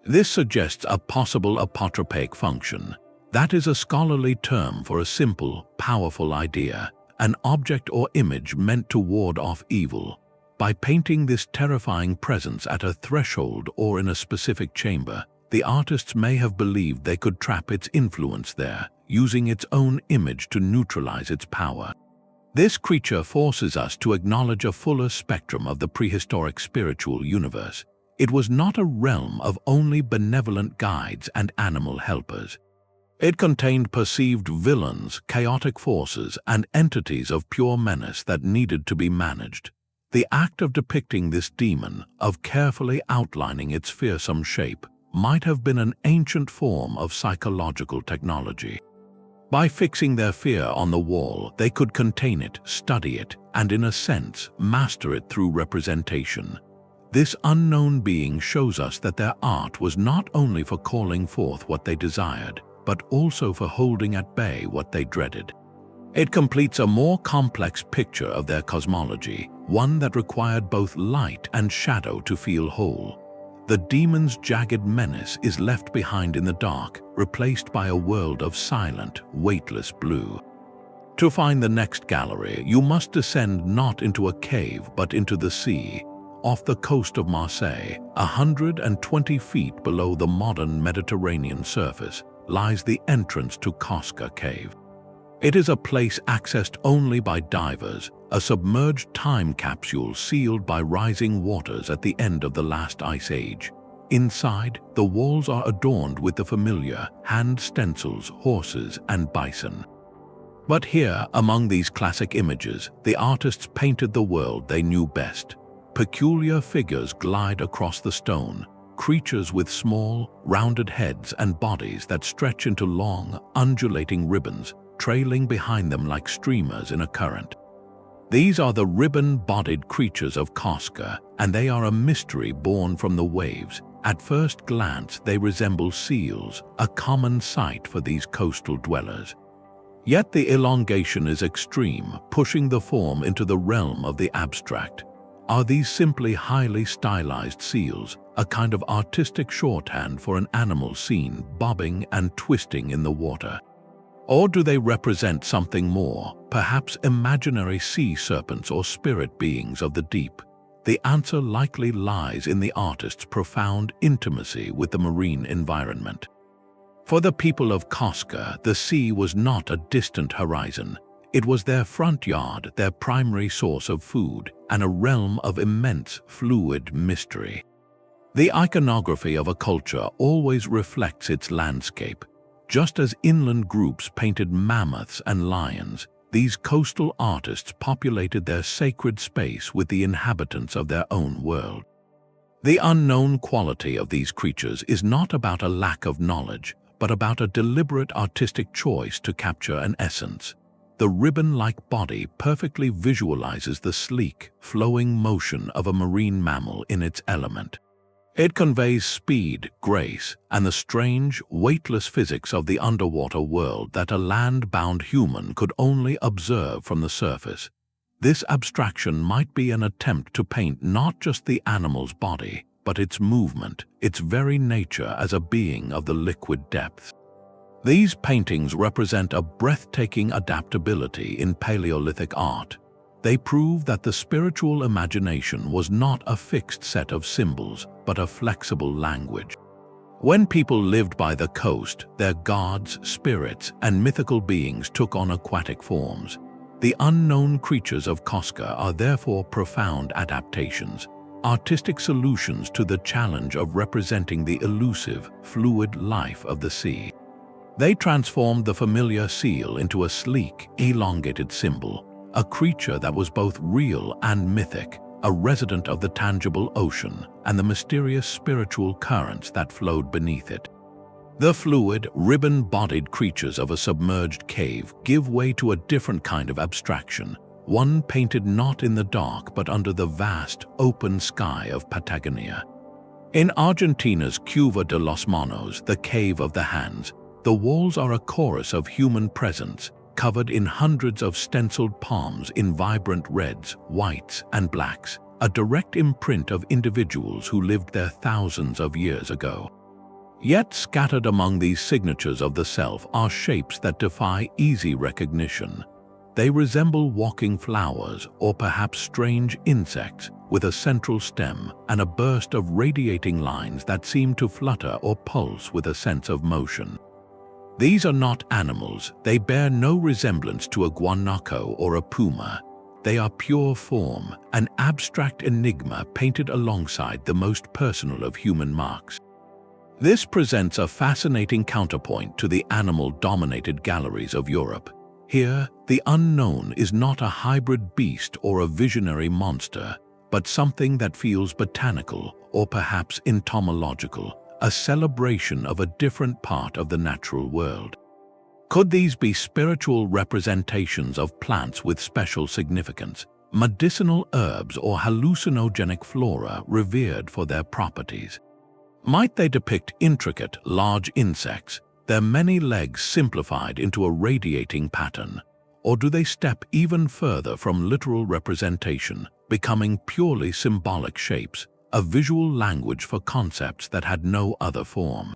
This suggests a possible apotropaic function. That is a scholarly term for a simple, powerful idea, an object or image meant to ward off evil. By painting this terrifying presence at a threshold or in a specific chamber, the artists may have believed they could trap its influence there, using its own image to neutralize its power. This creature forces us to acknowledge a fuller spectrum of the prehistoric spiritual universe. It was not a realm of only benevolent guides and animal helpers. It contained perceived villains, chaotic forces, and entities of pure menace that needed to be managed. The act of depicting this demon, of carefully outlining its fearsome shape, might have been an ancient form of psychological technology. By fixing their fear on the wall, they could contain it, study it, and in a sense, master it through representation. This unknown being shows us that their art was not only for calling forth what they desired, but also for holding at bay what they dreaded. It completes a more complex picture of their cosmology, one that required both light and shadow to feel whole. The demon's jagged menace is left behind in the dark, replaced by a world of silent, weightless blue. To find the next gallery, you must descend not into a cave but into the sea. Off the coast of Marseille, 120 feet below the modern Mediterranean surface, lies the entrance to Cosca Cave. It is a place accessed only by divers, a submerged time capsule sealed by rising waters at the end of the last ice age. Inside, the walls are adorned with the familiar hand stencils, horses, and bison. But here, among these classic images, the artists painted the world they knew best. Peculiar figures glide across the stone, creatures with small, rounded heads and bodies that stretch into long, undulating ribbons, trailing behind them like streamers in a current. These are the ribbon-bodied creatures of Cosca, and they are a mystery born from the waves. At first glance, they resemble seals, a common sight for these coastal dwellers. Yet the elongation is extreme, pushing the form into the realm of the abstract. Are these simply highly stylized seals, a kind of artistic shorthand for an animal seen bobbing and twisting in the water? Or do they represent something more, perhaps imaginary sea serpents or spirit beings of the deep? The answer likely lies in the artist's profound intimacy with the marine environment. For the people of Cosca, the sea was not a distant horizon. It was their front yard, their primary source of food, and a realm of immense, fluid mystery. The iconography of a culture always reflects its landscape. Just as inland groups painted mammoths and lions, these coastal artists populated their sacred space with the inhabitants of their own world. The unknown quality of these creatures is not about a lack of knowledge, but about a deliberate artistic choice to capture an essence. The ribbon-like body perfectly visualizes the sleek, flowing motion of a marine mammal in its element. It conveys speed, grace, and the strange, weightless physics of the underwater world that a land-bound human could only observe from the surface. This abstraction might be an attempt to paint not just the animal's body, but its movement, its very nature as a being of the liquid depths. These paintings represent a breathtaking adaptability in Paleolithic art. They prove that the spiritual imagination was not a fixed set of symbols, but a flexible language. When people lived by the coast, their gods, spirits, and mythical beings took on aquatic forms. The unknown creatures of Cosca are therefore profound adaptations, artistic solutions to the challenge of representing the elusive, fluid life of the sea. They transformed the familiar seal into a sleek, elongated symbol, a creature that was both real and mythic, a resident of the tangible ocean and the mysterious spiritual currents that flowed beneath it. The fluid, ribbon-bodied creatures of a submerged cave give way to a different kind of abstraction, one painted not in the dark but under the vast, open sky of Patagonia. In Argentina's Cueva de los Monos, the Cave of the Hands, the walls are a chorus of human presence, covered in hundreds of stenciled palms in vibrant reds, whites, and blacks, a direct imprint of individuals who lived there thousands of years ago. Yet scattered among these signatures of the self are shapes that defy easy recognition. They resemble walking flowers or perhaps strange insects with a central stem and a burst of radiating lines that seem to flutter or pulse with a sense of motion. These are not animals. They bear no resemblance to a guanaco or a puma. They are pure form, an abstract enigma painted alongside the most personal of human marks. This presents a fascinating counterpoint to the animal-dominated galleries of Europe. Here, the unknown is not a hybrid beast or a visionary monster, but something that feels botanical or perhaps entomological, a celebration of a different part of the natural world. Could these be spiritual representations of plants with special significance, medicinal herbs or hallucinogenic flora revered for their properties? Might they depict intricate, large insects, their many legs simplified into a radiating pattern? Or do they step even further from literal representation, becoming purely symbolic shapes, a visual language for concepts that had no other form?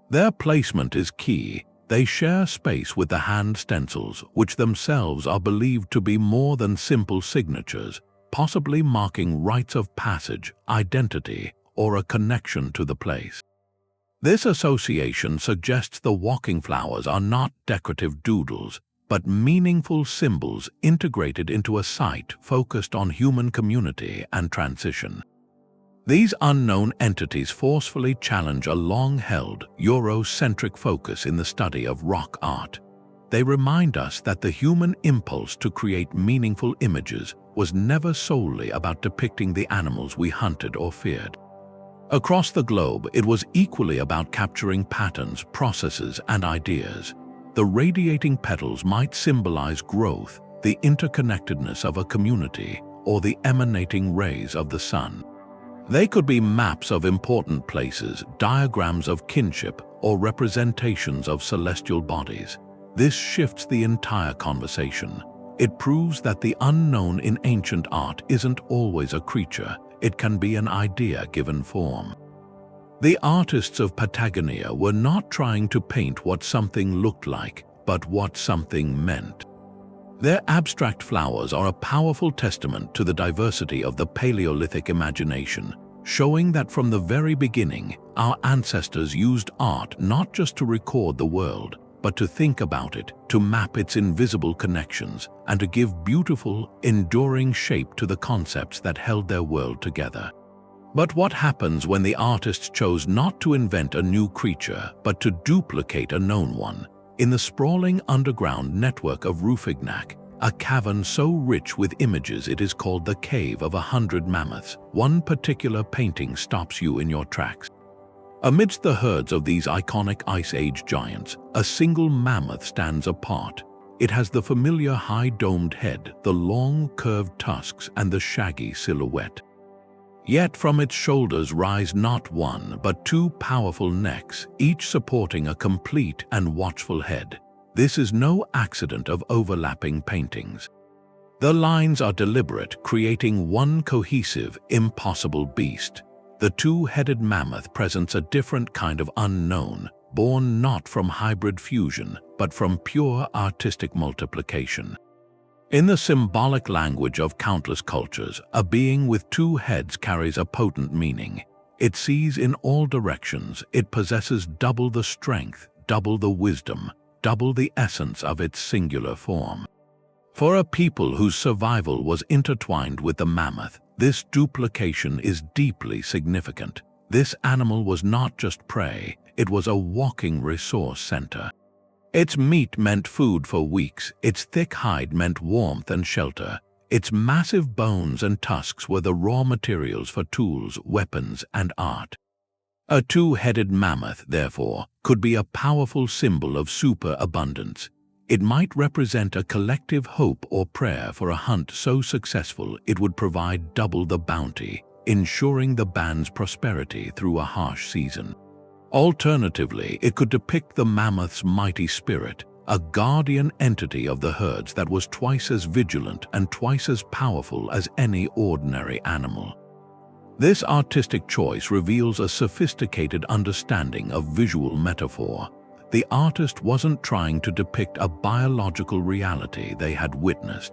Their placement is key. They share space with the hand stencils, which themselves are believed to be more than simple signatures, possibly marking rites of passage, identity, or a connection to the place. This association suggests the walking flowers are not decorative doodles, but meaningful symbols integrated into a site focused on human community and transition. These unknown entities forcefully challenge a long-held, Eurocentric focus in the study of rock art. They remind us that the human impulse to create meaningful images was never solely about depicting the animals we hunted or feared. Across the globe, it was equally about capturing patterns, processes, and ideas. The radiating petals might symbolize growth, the interconnectedness of a community, or the emanating rays of the sun. They could be maps of important places, diagrams of kinship, or representations of celestial bodies. This shifts the entire conversation. It proves that the unknown in ancient art isn't always a creature. It can be an idea given form. The artists of Patagonia were not trying to paint what something looked like, but what something meant. Their abstract flowers are a powerful testament to the diversity of the Paleolithic imagination, showing that from the very beginning, our ancestors used art not just to record the world, but to think about it, to map its invisible connections, and to give beautiful, enduring shape to the concepts that held their world together. But what happens when the artists chose not to invent a new creature, but to duplicate a known one? In the sprawling underground network of Rouffignac, a cavern so rich with images it is called the Cave of 100 Mammoths. One particular painting stops you in your tracks. Amidst the herds of these iconic Ice Age giants, a single mammoth stands apart. It has the familiar high-domed head, the long, curved tusks, and the shaggy silhouette. Yet from its shoulders rise not one, but two powerful necks, each supporting a complete and watchful head. This is no accident of overlapping paintings. The lines are deliberate, creating one cohesive, impossible beast. The two-headed mammoth presents a different kind of unknown, born not from hybrid fusion, but from pure artistic multiplication. In the symbolic language of countless cultures, a being with two heads carries a potent meaning. It sees in all directions, it possesses double the strength, double the wisdom, double the essence of its singular form. For a people whose survival was intertwined with the mammoth, this duplication is deeply significant. This animal was not just prey, it was a walking resource center. Its meat meant food for weeks, its thick hide meant warmth and shelter, its massive bones and tusks were the raw materials for tools, weapons, and art. A two-headed mammoth, therefore, could be a powerful symbol of superabundance. It might represent a collective hope or prayer for a hunt so successful it would provide double the bounty, ensuring the band's prosperity through a harsh season. Alternatively, it could depict the mammoth's mighty spirit, a guardian entity of the herds that was twice as vigilant and twice as powerful as any ordinary animal. This artistic choice reveals a sophisticated understanding of visual metaphor. The artist wasn't trying to depict a biological reality they had witnessed.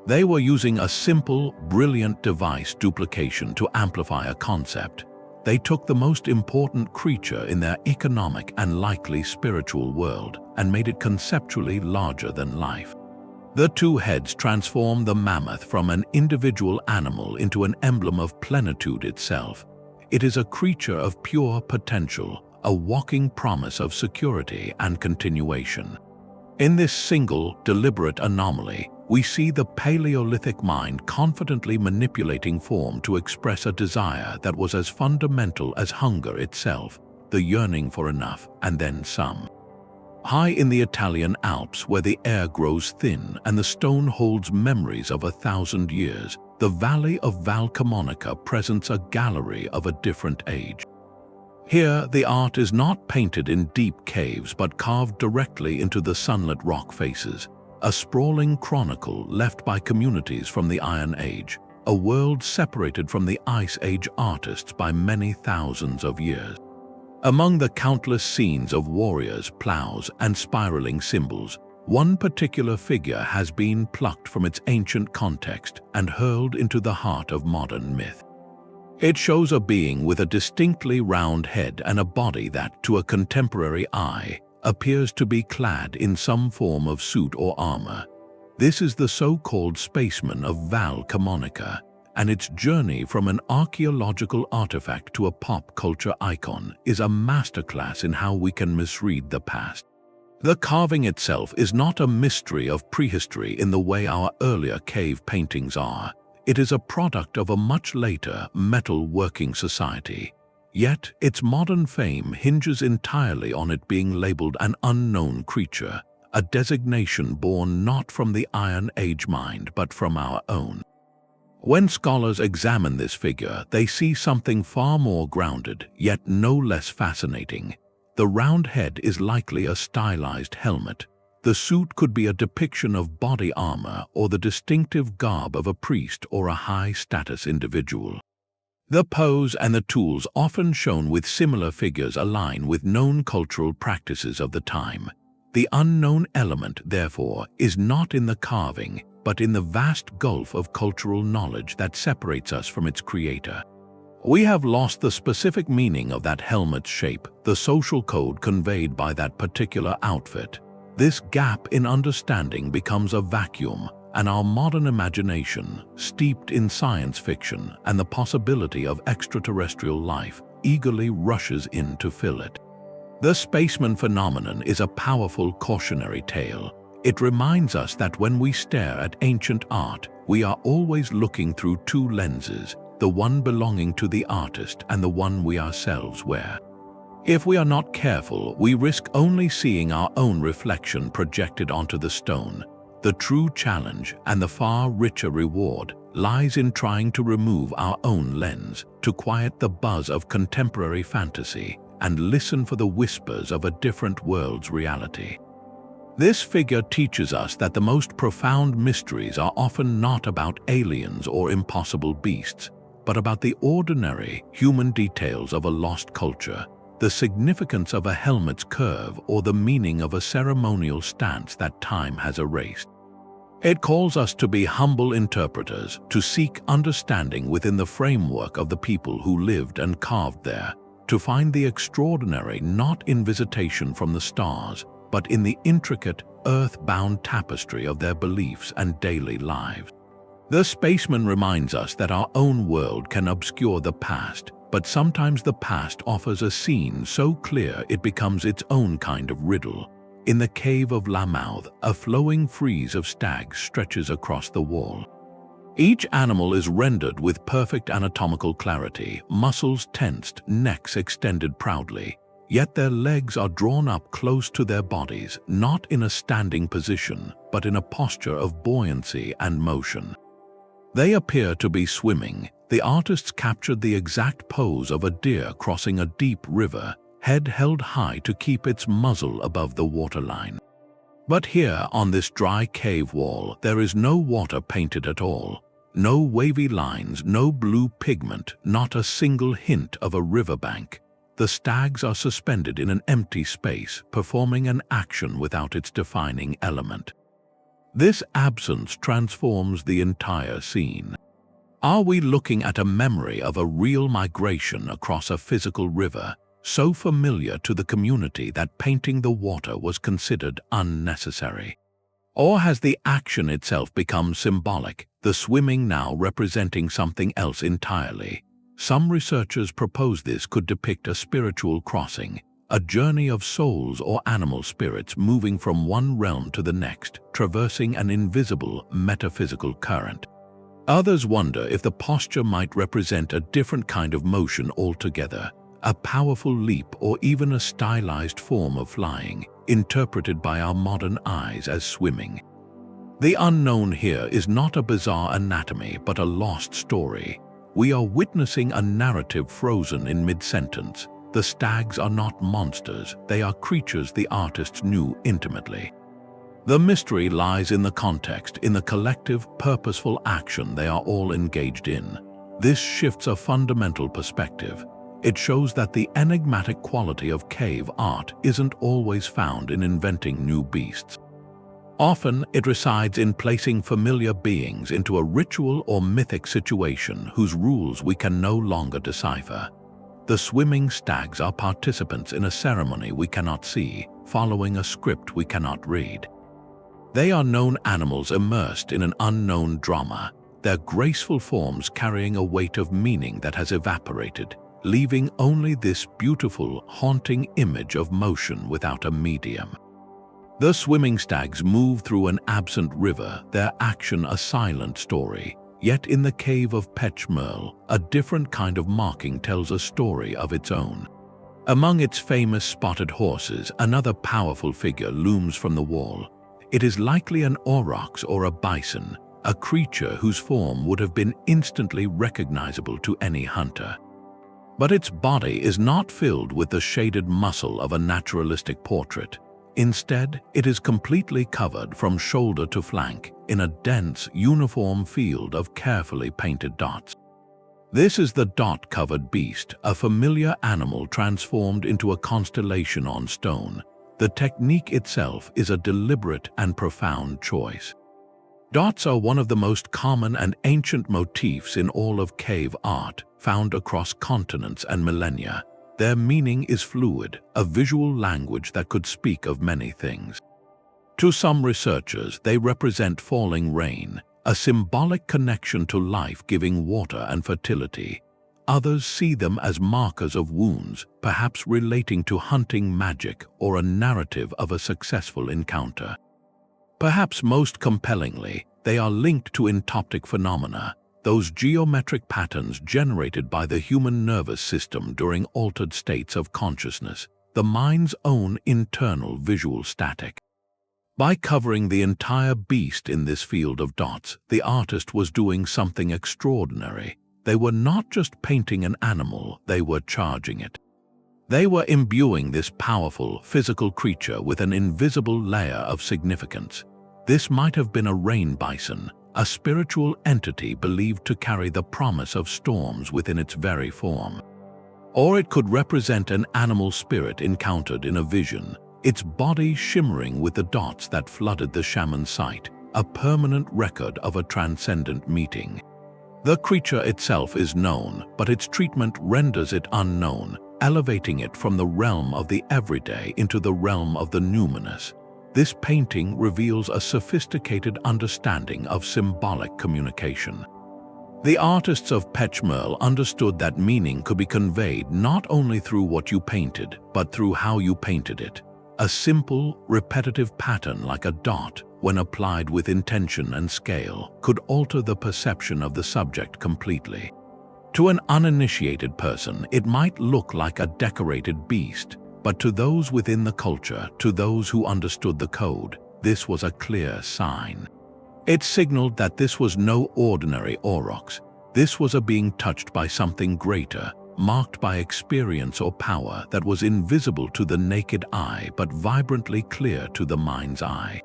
They were using a simple, brilliant device duplication to amplify a concept. They took the most important creature in their economic and likely spiritual world and made it conceptually larger than life. The two heads transform the mammoth from an individual animal into an emblem of plenitude itself. It is a creature of pure potential, a walking promise of security and continuation. In this single, deliberate anomaly, we see the Paleolithic mind confidently manipulating form to express a desire that was as fundamental as hunger itself, the yearning for enough and then some. High in the Italian Alps, where the air grows thin and the stone holds memories of 1,000 years, the Valley of Val Camonica presents a gallery of a different age. Here, the art is not painted in deep caves but carved directly into the sunlit rock faces, a sprawling chronicle left by communities from the Iron Age, a world separated from the Ice Age artists by many thousands of years. Among the countless scenes of warriors, plows, and spiraling symbols, one particular figure has been plucked from its ancient context and hurled into the heart of modern myth. It shows a being with a distinctly round head and a body that, to a contemporary eye, appears to be clad in some form of suit or armor. This is the so-called Spaceman of Val Camonica, and its journey from an archaeological artifact to a pop culture icon is a masterclass in how we can misread the past. The carving itself is not a mystery of prehistory in the way our earlier cave paintings are. It is a product of a much later metal-working society. Yet, its modern fame hinges entirely on it being labeled an unknown creature, a designation born not from the Iron Age mind but from our own. When scholars examine this figure, they see something far more grounded, yet no less fascinating. The round head is likely a stylized helmet. The suit could be a depiction of body armor or the distinctive garb of a priest or a high-status individual. The pose and the tools often shown with similar figures align with known cultural practices of the time. The unknown element, therefore, is not in the carving, but in the vast gulf of cultural knowledge that separates us from its creator. We have lost the specific meaning of that helmet's shape, the social code conveyed by that particular outfit. This gap in understanding becomes a vacuum, and our modern imagination, steeped in science fiction and the possibility of extraterrestrial life, eagerly rushes in to fill it. The spaceman phenomenon is a powerful cautionary tale. It reminds us that when we stare at ancient art, we are always looking through two lenses, the one belonging to the artist and the one we ourselves wear. If we are not careful, we risk only seeing our own reflection projected onto the stone. The true challenge and the far richer reward lies in trying to remove our own lens, to quiet the buzz of contemporary fantasy and listen for the whispers of a different world's reality. This figure teaches us that the most profound mysteries are often not about aliens or impossible beasts, but about the ordinary human details of a lost culture, the significance of a helmet's curve or the meaning of a ceremonial stance that time has erased. It calls us to be humble interpreters, to seek understanding within the framework of the people who lived and carved there, to find the extraordinary not in visitation from the stars, but in the intricate, earth-bound tapestry of their beliefs and daily lives. The Spaceman reminds us that our own world can obscure the past, but sometimes the past offers a scene so clear it becomes its own kind of riddle. In the cave of La Mouth, a flowing frieze of stags stretches across the wall. Each animal is rendered with perfect anatomical clarity, muscles tensed, necks extended proudly. Yet their legs are drawn up close to their bodies, not in a standing position, but in a posture of buoyancy and motion. They appear to be swimming. The artists captured the exact pose of a deer crossing a deep river, head held high to keep its muzzle above the waterline. But here, on this dry cave wall, there is no water painted at all. No wavy lines, no blue pigment, not a single hint of a riverbank. The stags are suspended in an empty space, performing an action without its defining element. This absence transforms the entire scene. Are we looking at a memory of a real migration across a physical river, so familiar to the community that painting the water was considered unnecessary? Or has the action itself become symbolic, the swimming now representing something else entirely? Some researchers propose this could depict a spiritual crossing, a journey of souls or animal spirits moving from one realm to the next, traversing an invisible metaphysical current. Others wonder if the posture might represent a different kind of motion altogether, a powerful leap or even a stylized form of flying, interpreted by our modern eyes as swimming. The unknown here is not a bizarre anatomy but a lost story. We are witnessing a narrative frozen in mid-sentence. The stags are not monsters, they are creatures the artists knew intimately. The mystery lies in the context, in the collective, purposeful action they are all engaged in. This shifts a fundamental perspective. It shows that the enigmatic quality of cave art isn't always found in inventing new beasts. Often, it resides in placing familiar beings into a ritual or mythic situation whose rules we can no longer decipher. The swimming stags are participants in a ceremony we cannot see, following a script we cannot read. They are known animals immersed in an unknown drama, their graceful forms carrying a weight of meaning that has evaporated, leaving only this beautiful, haunting image of motion without a medium. The swimming stags move through an absent river, their action a silent story. Yet in the cave of Pechmerle, a different kind of marking tells a story of its own. Among its famous spotted horses, another powerful figure looms from the wall. It is likely an aurochs or a bison, a creature whose form would have been instantly recognizable to any hunter. But its body is not filled with the shaded muscle of a naturalistic portrait. Instead, it is completely covered from shoulder to flank in a dense, uniform field of carefully painted dots. This is the dot-covered beast, a familiar animal transformed into a constellation on stone. The technique itself is a deliberate and profound choice. Dots are one of the most common and ancient motifs in all of cave art, found across continents and millennia. Their meaning is fluid, a visual language that could speak of many things. To some researchers, they represent falling rain, a symbolic connection to life giving water and fertility. Others see them as markers of wounds, perhaps relating to hunting magic or a narrative of a successful encounter. Perhaps most compellingly, they are linked to entoptic phenomena, those geometric patterns generated by the human nervous system during altered states of consciousness, the mind's own internal visual static. By covering the entire beast in this field of dots, the artist was doing something extraordinary. They were not just painting an animal, they were charging it. They were imbuing this powerful, physical creature with an invisible layer of significance. This might have been a rain bison, a spiritual entity believed to carry the promise of storms within its very form. Or it could represent an animal spirit encountered in a vision, its body shimmering with the dots that flooded the shaman's sight, a permanent record of a transcendent meeting. The creature itself is known, but its treatment renders it unknown, elevating it from the realm of the everyday into the realm of the numinous. This painting reveals a sophisticated understanding of symbolic communication. The artists of Pechmerl understood that meaning could be conveyed not only through what you painted, but through how you painted it. A simple, repetitive pattern like a dot, when applied with intention and scale, could alter the perception of the subject completely. To an uninitiated person, it might look like a decorated beast, but to those within the culture, to those who understood the code, this was a clear sign. It signaled that this was no ordinary aurochs. This was a being touched by something greater, marked by experience or power that was invisible to the naked eye but vibrantly clear to the mind's eye.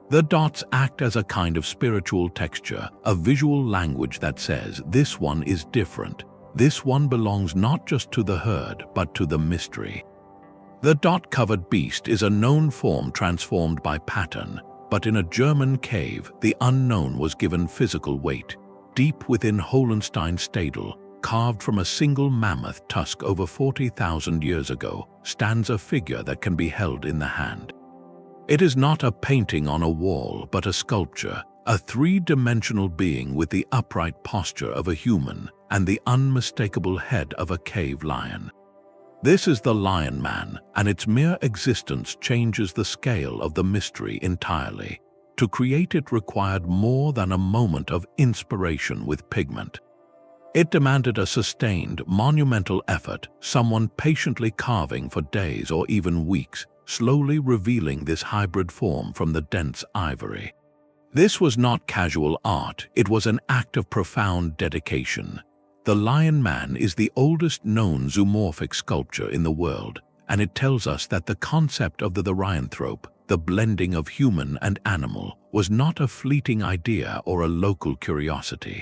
The dots act as a kind of spiritual texture, a visual language that says, this one is different. This one belongs not just to the herd, but to the mystery. The dot-covered beast is a known form transformed by pattern, but in a German cave, the unknown was given physical weight. Deep within Hohlenstein-Stadel, carved from a single mammoth tusk over 40,000 years ago, stands a figure that can be held in the hand. It is not a painting on a wall, but a sculpture, a three-dimensional being with the upright posture of a human and the unmistakable head of a cave lion. This is the Lion Man, and its mere existence changes the scale of the mystery entirely. To create it required more than a moment of inspiration with pigment. It demanded a sustained, monumental effort, someone patiently carving for days or even weeks, slowly revealing this hybrid form from the dense ivory. This was not casual art, it was an act of profound dedication. The Lion Man is the oldest known zoomorphic sculpture in the world, and it tells us that the concept of the therianthrope, the blending of human and animal, was not a fleeting idea or a local curiosity.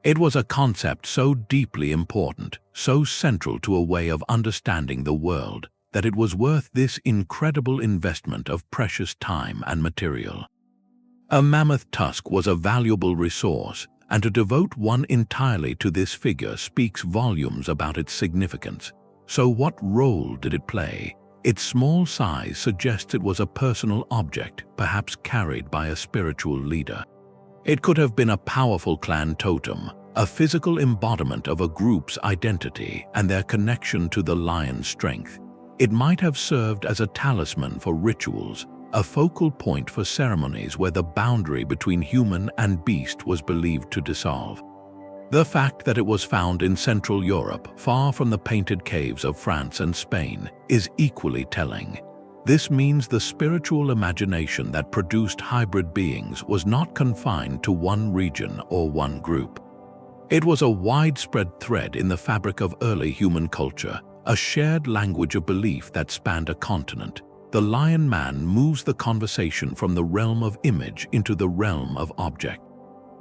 It was a concept so deeply important, so central to a way of understanding the world, that it was worth this incredible investment of precious time and material. A mammoth tusk was a valuable resource, and to devote one entirely to this figure speaks volumes about its significance. So what role did it play? Its small size suggests it was a personal object, perhaps carried by a spiritual leader. It could have been a powerful clan totem, a physical embodiment of a group's identity and their connection to the lion's strength. It might have served as a talisman for rituals, a focal point for ceremonies where the boundary between human and beast was believed to dissolve. The fact that it was found in Central Europe, far from the painted caves of France and Spain, is equally telling. This means the spiritual imagination that produced hybrid beings was not confined to one region or one group. It was a widespread thread in the fabric of early human culture, a shared language of belief that spanned a continent. The Lion Man moves the conversation from the realm of image into the realm of object.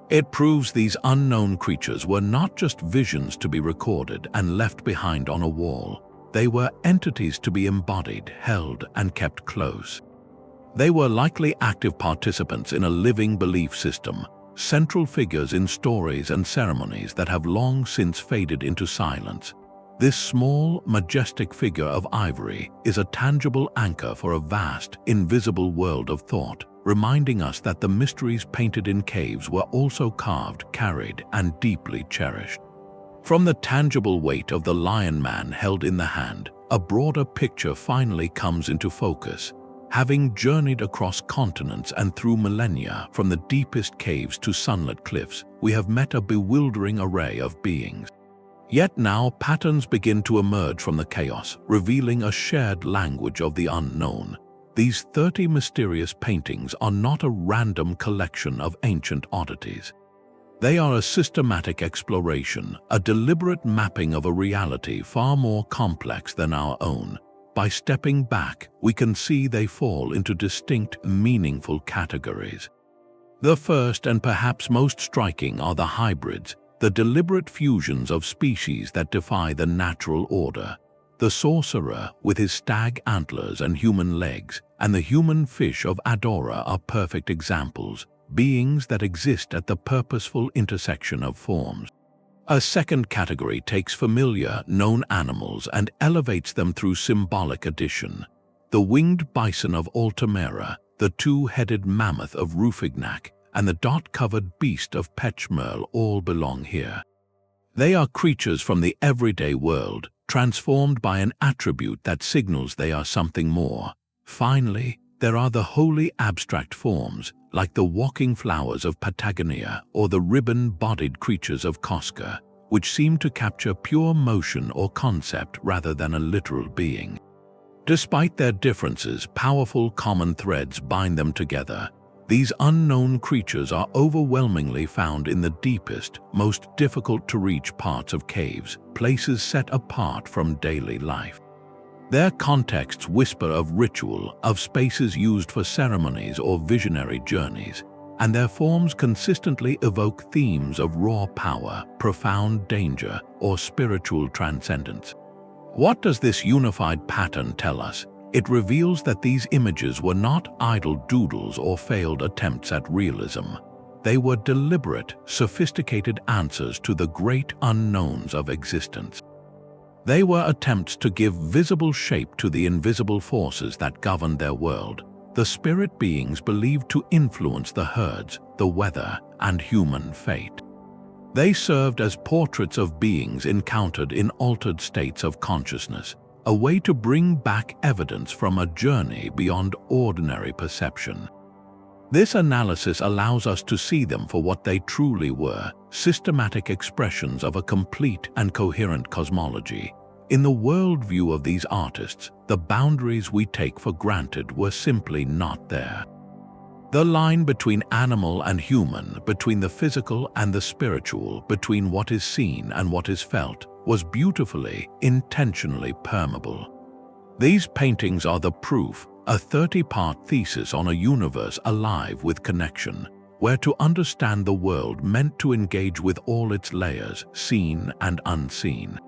It proves these unknown creatures were not just visions to be recorded and left behind on a wall. They were entities to be embodied, held, and kept close. They were likely active participants in a living belief system, central figures in stories and ceremonies that have long since faded into silence. This small, majestic figure of ivory is a tangible anchor for a vast, invisible world of thought, reminding us that the mysteries painted in caves were also carved, carried, and deeply cherished. From the tangible weight of the Lion Man held in the hand, a broader picture finally comes into focus. Having journeyed across continents and through millennia, from the deepest caves to sunlit cliffs, we have met a bewildering array of beings. Yet now patterns begin to emerge from the chaos, revealing a shared language of the unknown. These 30 mysterious paintings are not a random collection of ancient oddities. They are a systematic exploration, a deliberate mapping of a reality far more complex than our own. By stepping back, we can see they fall into distinct, meaningful categories. The first and perhaps most striking are the hybrids, the deliberate fusions of species that defy the natural order. The sorcerer, with his stag antlers and human legs, and the human fish of Adora are perfect examples, beings that exist at the purposeful intersection of forms. A second category takes familiar, known animals and elevates them through symbolic addition. The winged bison of Altamira, the two-headed mammoth of Rouffignac, and the dot-covered beast of Pechmerle all belong here. They are creatures from the everyday world, transformed by an attribute that signals they are something more. Finally, there are the wholly abstract forms, like the walking flowers of Patagonia or the ribbon-bodied creatures of Cosca, which seem to capture pure motion or concept rather than a literal being. Despite their differences, powerful common threads bind them together. These unknown creatures are overwhelmingly found in the deepest, most difficult-to-reach parts of caves, places set apart from daily life. Their contexts whisper of ritual, of spaces used for ceremonies or visionary journeys, and their forms consistently evoke themes of raw power, profound danger, or spiritual transcendence. What does this unified pattern tell us? It reveals that these images were not idle doodles or failed attempts at realism. They were deliberate, sophisticated answers to the great unknowns of existence. They were attempts to give visible shape to the invisible forces that govern their world, the spirit beings believed to influence the herds, the weather, and human fate. They served as portraits of beings encountered in altered states of consciousness, a way to bring back evidence from a journey beyond ordinary perception. This analysis allows us to see them for what they truly were, systematic expressions of a complete and coherent cosmology. In the worldview of these artists, the boundaries we take for granted were simply not there. The line between animal and human, between the physical and the spiritual, between what is seen and what is felt, was beautifully, intentionally permeable. These paintings are the proof, a 30-part thesis on a universe alive with connection, where to understand the world meant to engage with all its layers, seen and unseen.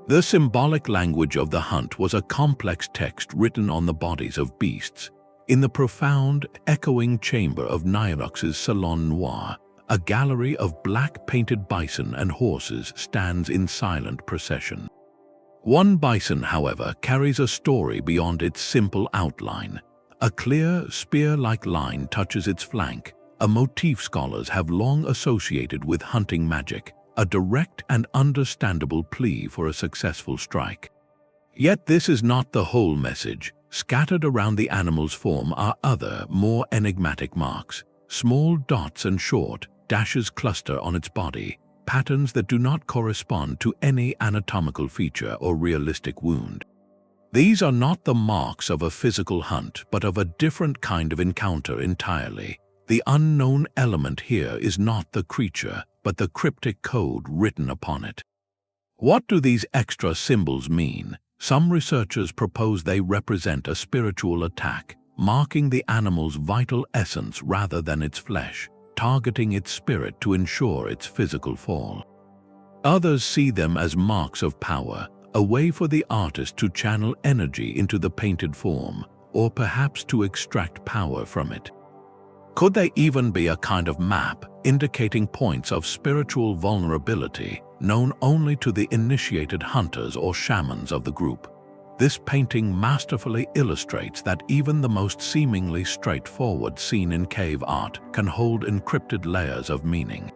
The symbolic language of the hunt was a complex text written on the bodies of beasts. In the profound, echoing chamber of Nairox's Salon Noir, a gallery of black-painted bison and horses stands in silent procession. One bison, however, carries a story beyond its simple outline. A clear, spear-like line touches its flank, a motif scholars have long associated with hunting magic, a direct and understandable plea for a successful strike. Yet this is not the whole message. Scattered around the animal's form are other, more enigmatic marks. Small dots and short dashes cluster on its body, patterns that do not correspond to any anatomical feature or realistic wound. These are not the marks of a physical hunt, but of a different kind of encounter entirely. The unknown element here is not the creature, but the cryptic code written upon it. What do these extra symbols mean? Some researchers propose they represent a spiritual attack, marking the animal's vital essence rather than its flesh, targeting its spirit to ensure its physical fall. Others see them as marks of power, a way for the artist to channel energy into the painted form, or perhaps to extract power from it. Could they even be a kind of map, indicating points of spiritual vulnerability, known only to the initiated hunters or shamans of the group? This painting masterfully illustrates that even the most seemingly straightforward scene in cave art can hold encrypted layers of meaning.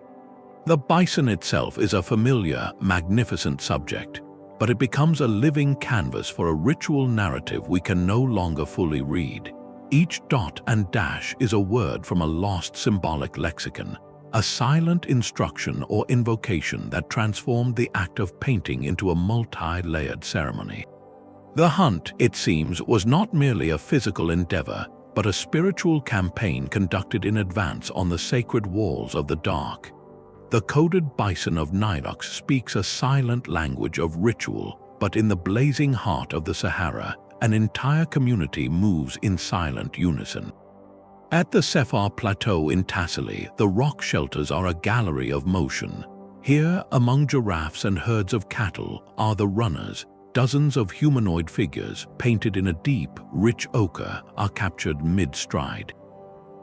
The bison itself is a familiar, magnificent subject, but it becomes a living canvas for a ritual narrative we can no longer fully read. Each dot and dash is a word from a lost symbolic lexicon, a silent instruction or invocation that transformed the act of painting into a multi-layered ceremony. The hunt, it seems, was not merely a physical endeavor, but a spiritual campaign conducted in advance on the sacred walls of the dark. The coded Bison of Nirox speaks a silent language of ritual, but in the blazing heart of the Sahara, an entire community moves in silent unison. At the Sephar Plateau in Tassili, the rock shelters are a gallery of motion. Here, among giraffes and herds of cattle, are the runners. Dozens of humanoid figures, painted in a deep, rich ochre, are captured mid-stride.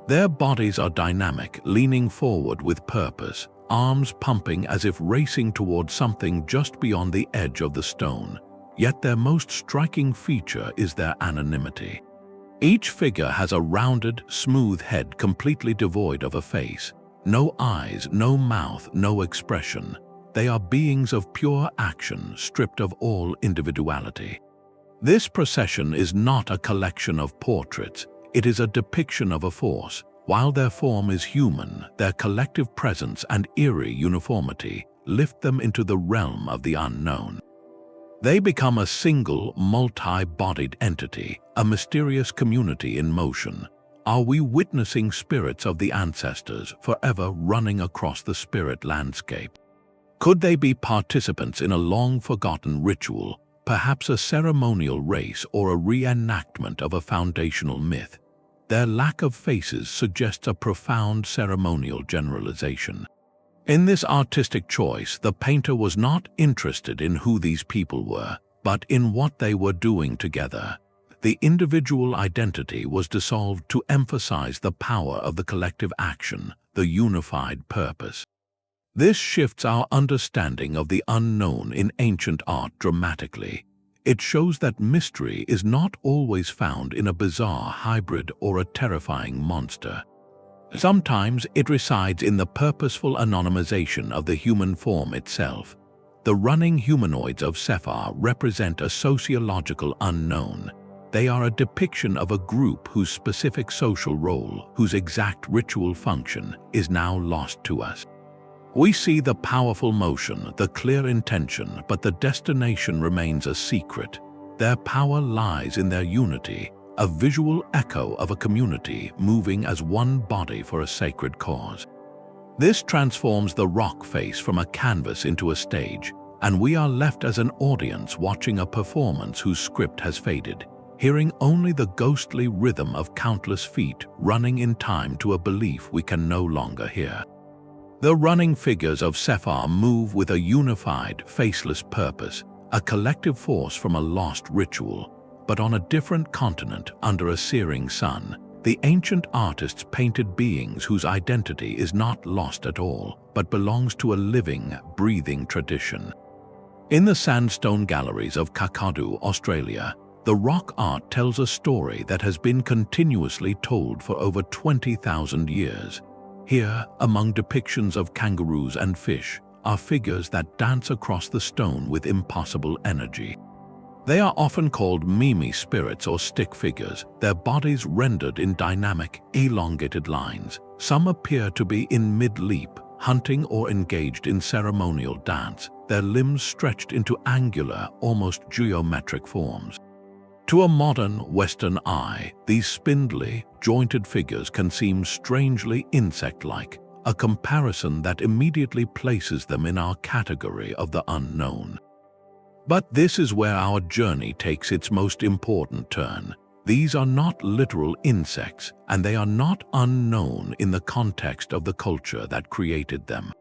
Their bodies are dynamic, leaning forward with purpose, arms pumping as if racing toward something just beyond the edge of the stone. Yet their most striking feature is their anonymity. Each figure has a rounded, smooth head completely devoid of a face. No eyes, no mouth, no expression. They are beings of pure action, stripped of all individuality. This procession is not a collection of portraits, it is a depiction of a force. While their form is human, their collective presence and eerie uniformity lift them into the realm of the unknown. They become a single, multi-bodied entity, a mysterious community in motion. Are we witnessing spirits of the ancestors forever running across the spirit landscape? Could they be participants in a long-forgotten ritual, perhaps a ceremonial race or a reenactment of a foundational myth? Their lack of faces suggests a profound ceremonial generalization. In this artistic choice, the painter was not interested in who these people were, but in what they were doing together. The individual identity was dissolved to emphasize the power of the collective action, the unified purpose. This shifts our understanding of the unknown in ancient art dramatically. It shows that mystery is not always found in a bizarre hybrid or a terrifying monster. Sometimes it resides in the purposeful anonymization of the human form itself. The running humanoids of Sephar represent a sociological unknown. They are a depiction of a group whose specific social role, whose exact ritual function, is now lost to us. We see the powerful motion, the clear intention, but the destination remains a secret. Their power lies in their unity, a visual echo of a community moving as one body for a sacred cause. This transforms the rock face from a canvas into a stage, and we are left as an audience watching a performance whose script has faded, hearing only the ghostly rhythm of countless feet running in time to a belief we can no longer hear. The running figures of Sephar move with a unified, faceless purpose, a collective force from a lost ritual. But on a different continent, under a searing sun, the ancient artists painted beings whose identity is not lost at all, but belongs to a living, breathing tradition. In the sandstone galleries of Kakadu, Australia, the rock art tells a story that has been continuously told for over 20,000 years. Here, among depictions of kangaroos and fish, are figures that dance across the stone with impossible energy. They are often called mimi spirits or stick figures, their bodies rendered in dynamic, elongated lines. Some appear to be in mid-leap, hunting or engaged in ceremonial dance, their limbs stretched into angular, almost geometric forms. To a modern Western eye, these spindly, jointed figures can seem strangely insect-like, a comparison that immediately places them in our category of the unknown. But this is where our journey takes its most important turn. These are not literal insects, and they are not unknown in the context of the culture that created them.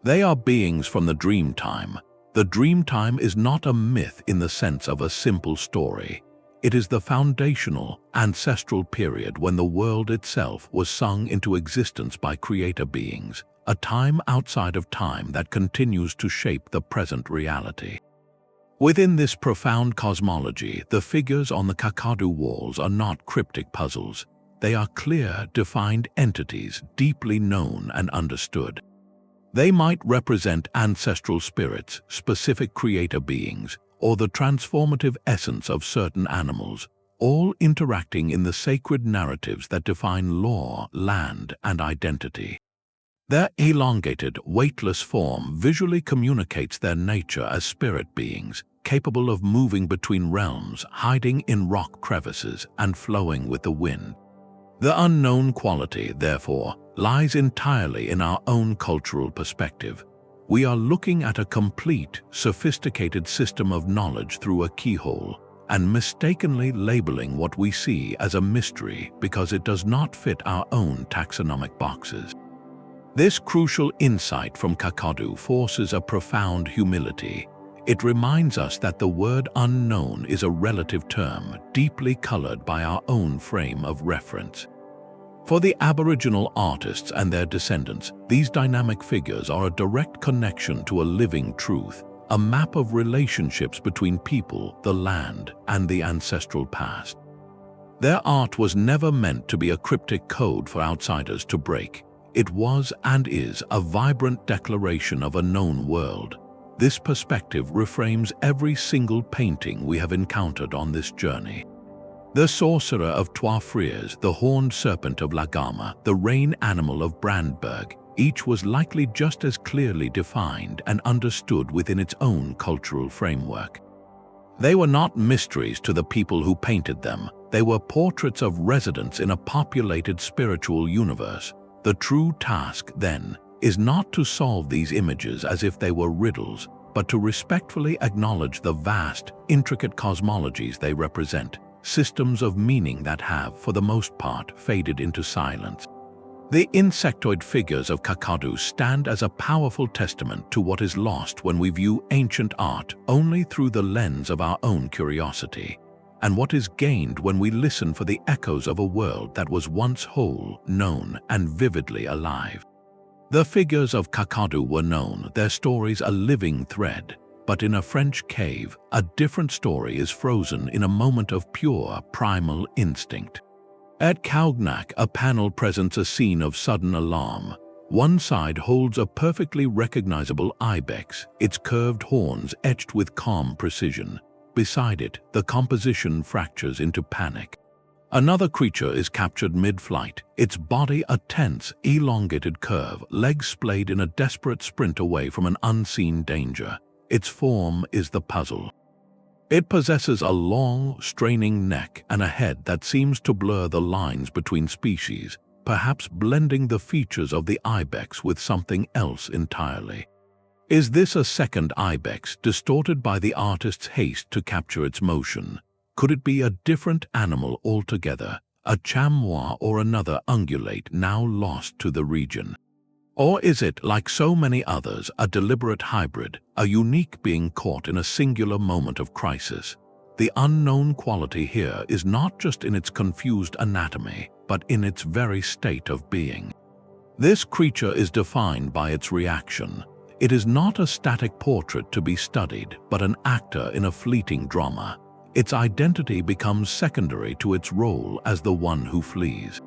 They are beings from the Dreamtime. The Dreamtime is not a myth in the sense of a simple story. It is the foundational, ancestral period when the world itself was sung into existence by creator beings, a time outside of time that continues to shape the present reality. Within this profound cosmology, the figures on the Kakadu walls are not cryptic puzzles. They are clear, defined entities, deeply known and understood. They might represent ancestral spirits, specific creator beings, or the transformative essence of certain animals, all interacting in the sacred narratives that define law, land, and identity. Their elongated, weightless form visually communicates their nature as spirit beings, capable of moving between realms, hiding in rock crevices, and flowing with the wind. The unknown quality, therefore, lies entirely in our own cultural perspective. We are looking at a complete, sophisticated system of knowledge through a keyhole, and mistakenly labeling what we see as a mystery because it does not fit our own taxonomic boxes. This crucial insight from Kakadu forces a profound humility. It reminds us that the word unknown is a relative term, deeply colored by our own frame of reference. For the Aboriginal artists and their descendants, these dynamic figures are a direct connection to a living truth, a map of relationships between people, the land, and the ancestral past. Their art was never meant to be a cryptic code for outsiders to break. It was and is a vibrant declaration of a known world. This perspective reframes every single painting we have encountered on this journey. The Sorcerer of Tuafriars, the horned serpent of LaGama, the rain animal of Brandberg, each was likely just as clearly defined and understood within its own cultural framework. They were not mysteries to the people who painted them. They were portraits of residents in a populated spiritual universe. The true task, then, is not to solve these images as if they were riddles, but to respectfully acknowledge the vast, intricate cosmologies they represent, systems of meaning that have, for the most part, faded into silence. The insectoid figures of Kakadu stand as a powerful testament to what is lost when we view ancient art only through the lens of our own curiosity, and what is gained when we listen for the echoes of a world that was once whole, known, and vividly alive. The figures of Kakadu were known, their stories a living thread, but in a French cave, a different story is frozen in a moment of pure, primal instinct. At Cognac, a panel presents a scene of sudden alarm. One side holds a perfectly recognizable ibex, its curved horns etched with calm precision. Beside it, the composition fractures into panic. Another creature is captured mid-flight, its body a tense, elongated curve, legs splayed in a desperate sprint away from an unseen danger. Its form is the puzzle. It possesses a long, straining neck and a head that seems to blur the lines between species, perhaps blending the features of the ibex with something else entirely. Is this a second ibex, distorted by the artist's haste to capture its motion? Could it be a different animal altogether, a chamois or another ungulate now lost to the region? Or is it, like so many others, a deliberate hybrid, a unique being caught in a singular moment of crisis? The unknown quality here is not just in its confused anatomy, but in its very state of being. This creature is defined by its reaction. It is not a static portrait to be studied, but an actor in a fleeting drama. Its identity becomes secondary to its role as the one who flees.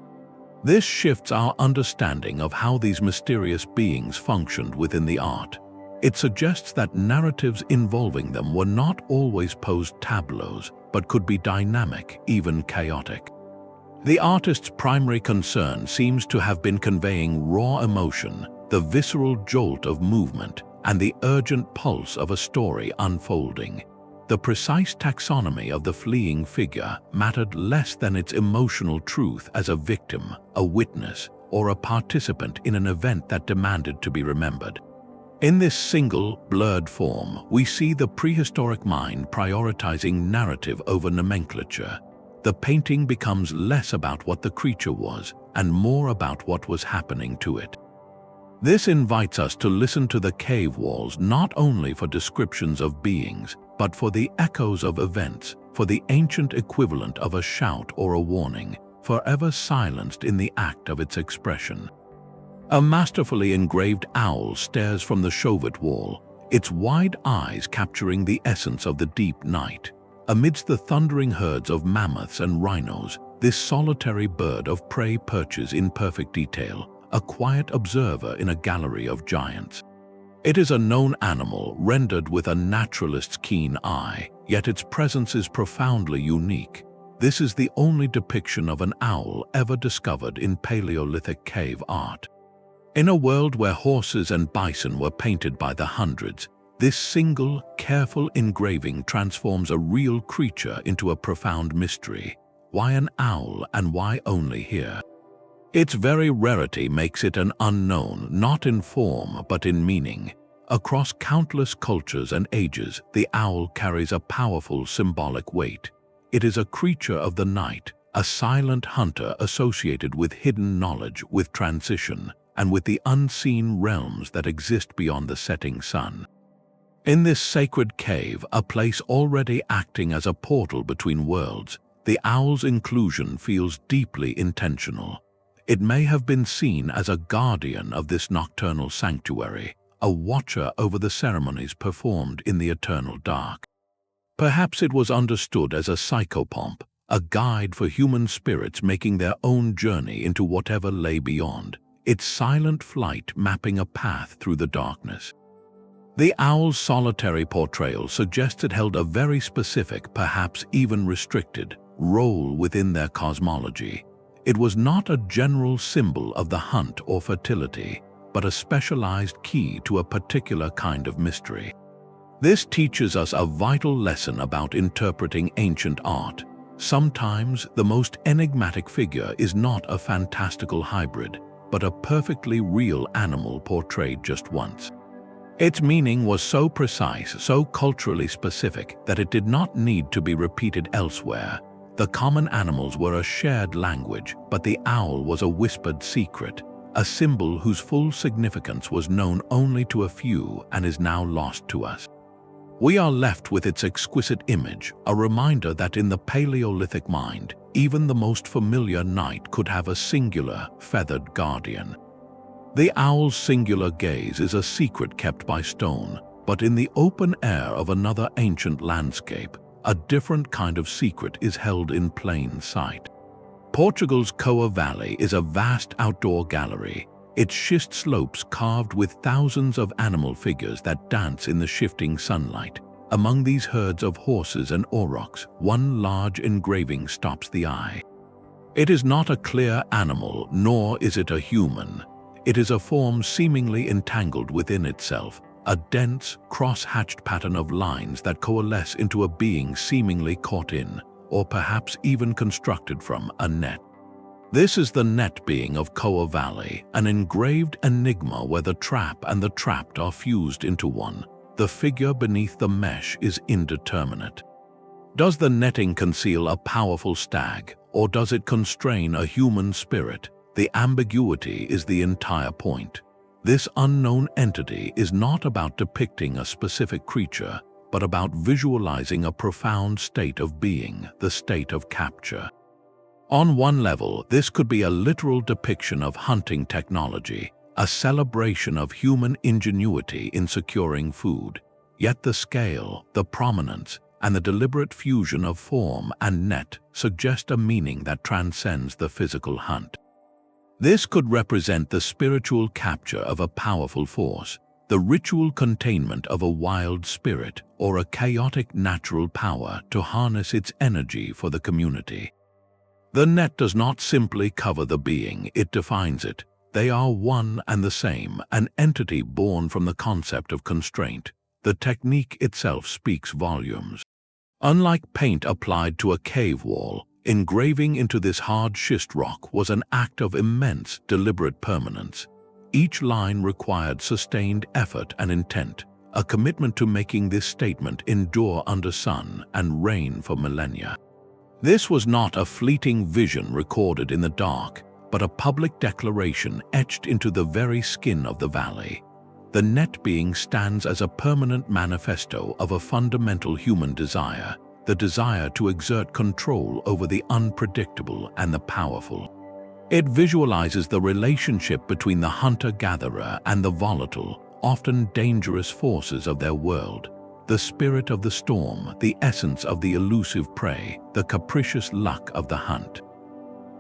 This shifts our understanding of how these mysterious beings functioned within the art. It suggests that narratives involving them were not always posed tableaus, but could be dynamic, even chaotic. The artist's primary concern seems to have been conveying raw emotion, the visceral jolt of movement, and the urgent pulse of a story unfolding. The precise taxonomy of the fleeing figure mattered less than its emotional truth as a victim, a witness, or a participant in an event that demanded to be remembered. In this single, blurred form, we see the prehistoric mind prioritizing narrative over nomenclature. The painting becomes less about what the creature was and more about what was happening to it. This invites us to listen to the cave walls not only for descriptions of beings, but for the echoes of events, for the ancient equivalent of a shout or a warning, forever silenced in the act of its expression. A masterfully engraved owl stares from the Chauvet wall, its wide eyes capturing the essence of the deep night. Amidst the thundering herds of mammoths and rhinos, this solitary bird of prey perches in perfect detail, a quiet observer in a gallery of giants. It is a known animal rendered with a naturalist's keen eye, yet its presence is profoundly unique. This is the only depiction of an owl ever discovered in Paleolithic cave art. In a world where horses and bison were painted by the hundreds, this single, careful engraving transforms a real creature into a profound mystery. Why an owl, and why only here? Its very rarity makes it an unknown, not in form but in meaning. Across countless cultures and ages, the owl carries a powerful symbolic weight. It is a creature of the night, a silent hunter associated with hidden knowledge, with transition, and with the unseen realms that exist beyond the setting sun. In this sacred cave, a place already acting as a portal between worlds, the owl's inclusion feels deeply intentional. It may have been seen as a guardian of this nocturnal sanctuary, a watcher over the ceremonies performed in the eternal dark. Perhaps it was understood as a psychopomp, a guide for human spirits making their own journey into whatever lay beyond, its silent flight mapping a path through the darkness. The owl's solitary portrayal suggests it held a very specific, perhaps even restricted, role within their cosmology. It was not a general symbol of the hunt or fertility, but a specialized key to a particular kind of mystery. This teaches us a vital lesson about interpreting ancient art. Sometimes the most enigmatic figure is not a fantastical hybrid, but a perfectly real animal portrayed just once. Its meaning was so precise, so culturally specific, that it did not need to be repeated elsewhere. The common animals were a shared language, but the owl was a whispered secret, a symbol whose full significance was known only to a few and is now lost to us. We are left with its exquisite image, a reminder that in the Paleolithic mind, even the most familiar night could have a singular, feathered guardian. The owl's singular gaze is a secret kept by stone, but in the open air of another ancient landscape, a different kind of secret is held in plain sight. Portugal's Coa Valley is a vast outdoor gallery, its schist slopes carved with thousands of animal figures that dance in the shifting sunlight. Among these herds of horses and aurochs, one large engraving stops the eye. It is not a clear animal, nor is it a human. It is a form seemingly entangled within itself, a dense, cross-hatched pattern of lines that coalesce into a being seemingly caught in, or perhaps even constructed from, a net. This is the net being of Coa Valley, an engraved enigma where the trap and the trapped are fused into one. The figure beneath the mesh is indeterminate. Does the netting conceal a powerful stag, or does it constrain a human spirit? The ambiguity is the entire point. This unknown entity is not about depicting a specific creature, but about visualizing a profound state of being, the state of capture. On one level, this could be a literal depiction of hunting technology, a celebration of human ingenuity in securing food. Yet the scale, the prominence, and the deliberate fusion of form and net suggest a meaning that transcends the physical hunt. This could represent the spiritual capture of a powerful force, the ritual containment of a wild spirit, or a chaotic natural power to harness its energy for the community. The net does not simply cover the being, it defines it. They are one and the same, an entity born from the concept of constraint. The technique itself speaks volumes. Unlike paint applied to a cave wall, engraving into this hard schist rock was an act of immense, deliberate permanence. Each line required sustained effort and intent, a commitment to making this statement endure under sun and rain for millennia. This was not a fleeting vision recorded in the dark, but a public declaration etched into the very skin of the valley. The net being stands as a permanent manifesto of a fundamental human desire, the desire to exert control over the unpredictable and the powerful. It visualizes the relationship between the hunter-gatherer and the volatile, often dangerous forces of their world. The spirit of the storm, the essence of the elusive prey, the capricious luck of the hunt.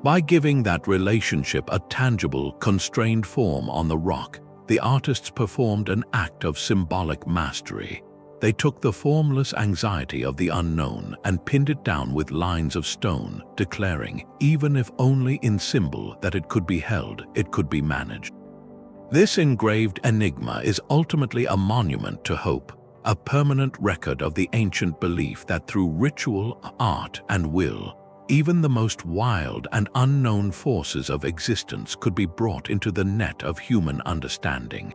By giving that relationship a tangible, constrained form on the rock, the artists performed an act of symbolic mastery. They took the formless anxiety of the unknown and pinned it down with lines of stone, declaring, even if only in symbol, that it could be held, it could be managed. This engraved enigma is ultimately a monument to hope, a permanent record of the ancient belief that through ritual, art, and will, even the most wild and unknown forces of existence could be brought into the net of human understanding.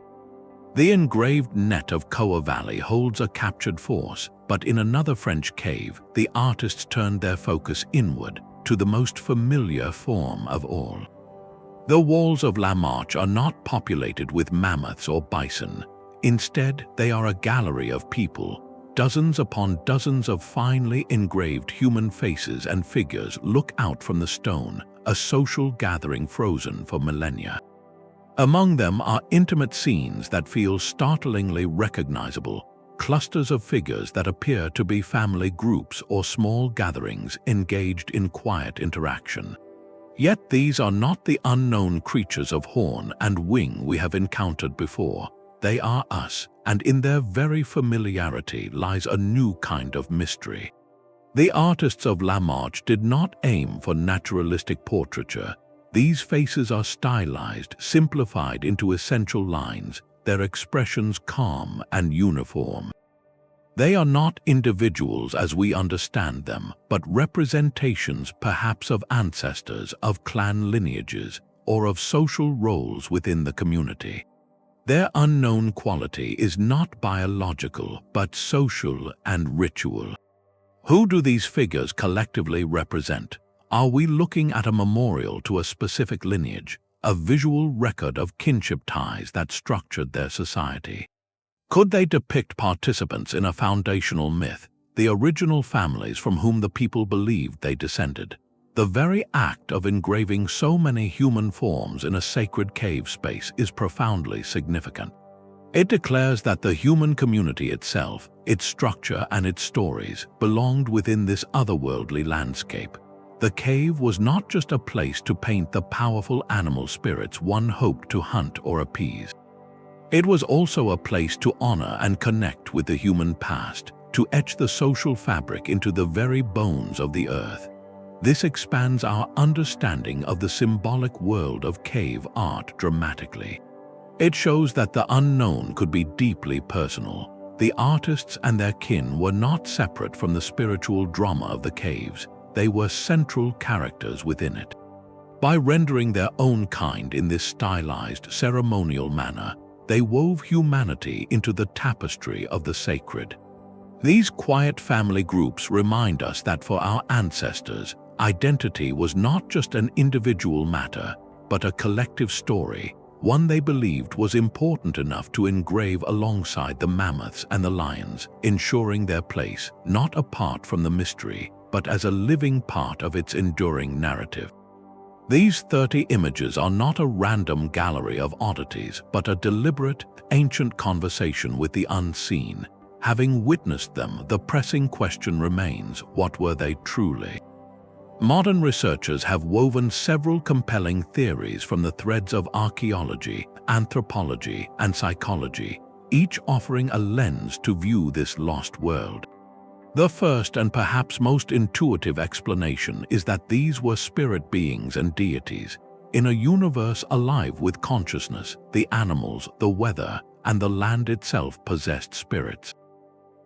The engraved net of Coa Valley holds a captured force, but in another French cave, the artists turned their focus inward to the most familiar form of all. The walls of La Marche are not populated with mammoths or bison. Instead, they are a gallery of people. Dozens upon dozens of finely engraved human faces and figures look out from the stone, a social gathering frozen for millennia. Among them are intimate scenes that feel startlingly recognizable, clusters of figures that appear to be family groups or small gatherings engaged in quiet interaction. Yet these are not the unknown creatures of horn and wing we have encountered before. They are us, and in their very familiarity lies a new kind of mystery. The artists of La Marche did not aim for naturalistic portraiture. These faces are stylized, simplified into essential lines, their expressions calm and uniform. They are not individuals as we understand them, but representations perhaps of ancestors, of clan lineages, or of social roles within the community. Their unknown quality is not biological, but social and ritual. Who do these figures collectively represent? Are we looking at a memorial to a specific lineage, a visual record of kinship ties that structured their society? Could they depict participants in a foundational myth, the original families from whom the people believed they descended? The very act of engraving so many human forms in a sacred cave space is profoundly significant. It declares that the human community itself, its structure and its stories, belonged within this otherworldly landscape. The cave was not just a place to paint the powerful animal spirits one hoped to hunt or appease. It was also a place to honor and connect with the human past, to etch the social fabric into the very bones of the earth. This expands our understanding of the symbolic world of cave art dramatically. It shows that the unknown could be deeply personal. The artists and their kin were not separate from the spiritual drama of the caves. They were central characters within it. By rendering their own kind in this stylized, ceremonial manner, they wove humanity into the tapestry of the sacred. These quiet family groups remind us that for our ancestors, identity was not just an individual matter, but a collective story, one they believed was important enough to engrave alongside the mammoths and the lions, ensuring their place not apart from the mystery, but as a living part of its enduring narrative. These 30 images are not a random gallery of oddities, but a deliberate, ancient conversation with the unseen. Having witnessed them, the pressing question remains, what were they truly? Modern researchers have woven several compelling theories from the threads of archaeology, anthropology, and psychology, each offering a lens to view this lost world. The first and perhaps most intuitive explanation is that these were spirit beings and deities. In a universe alive with consciousness, the animals, the weather, and the land itself possessed spirits.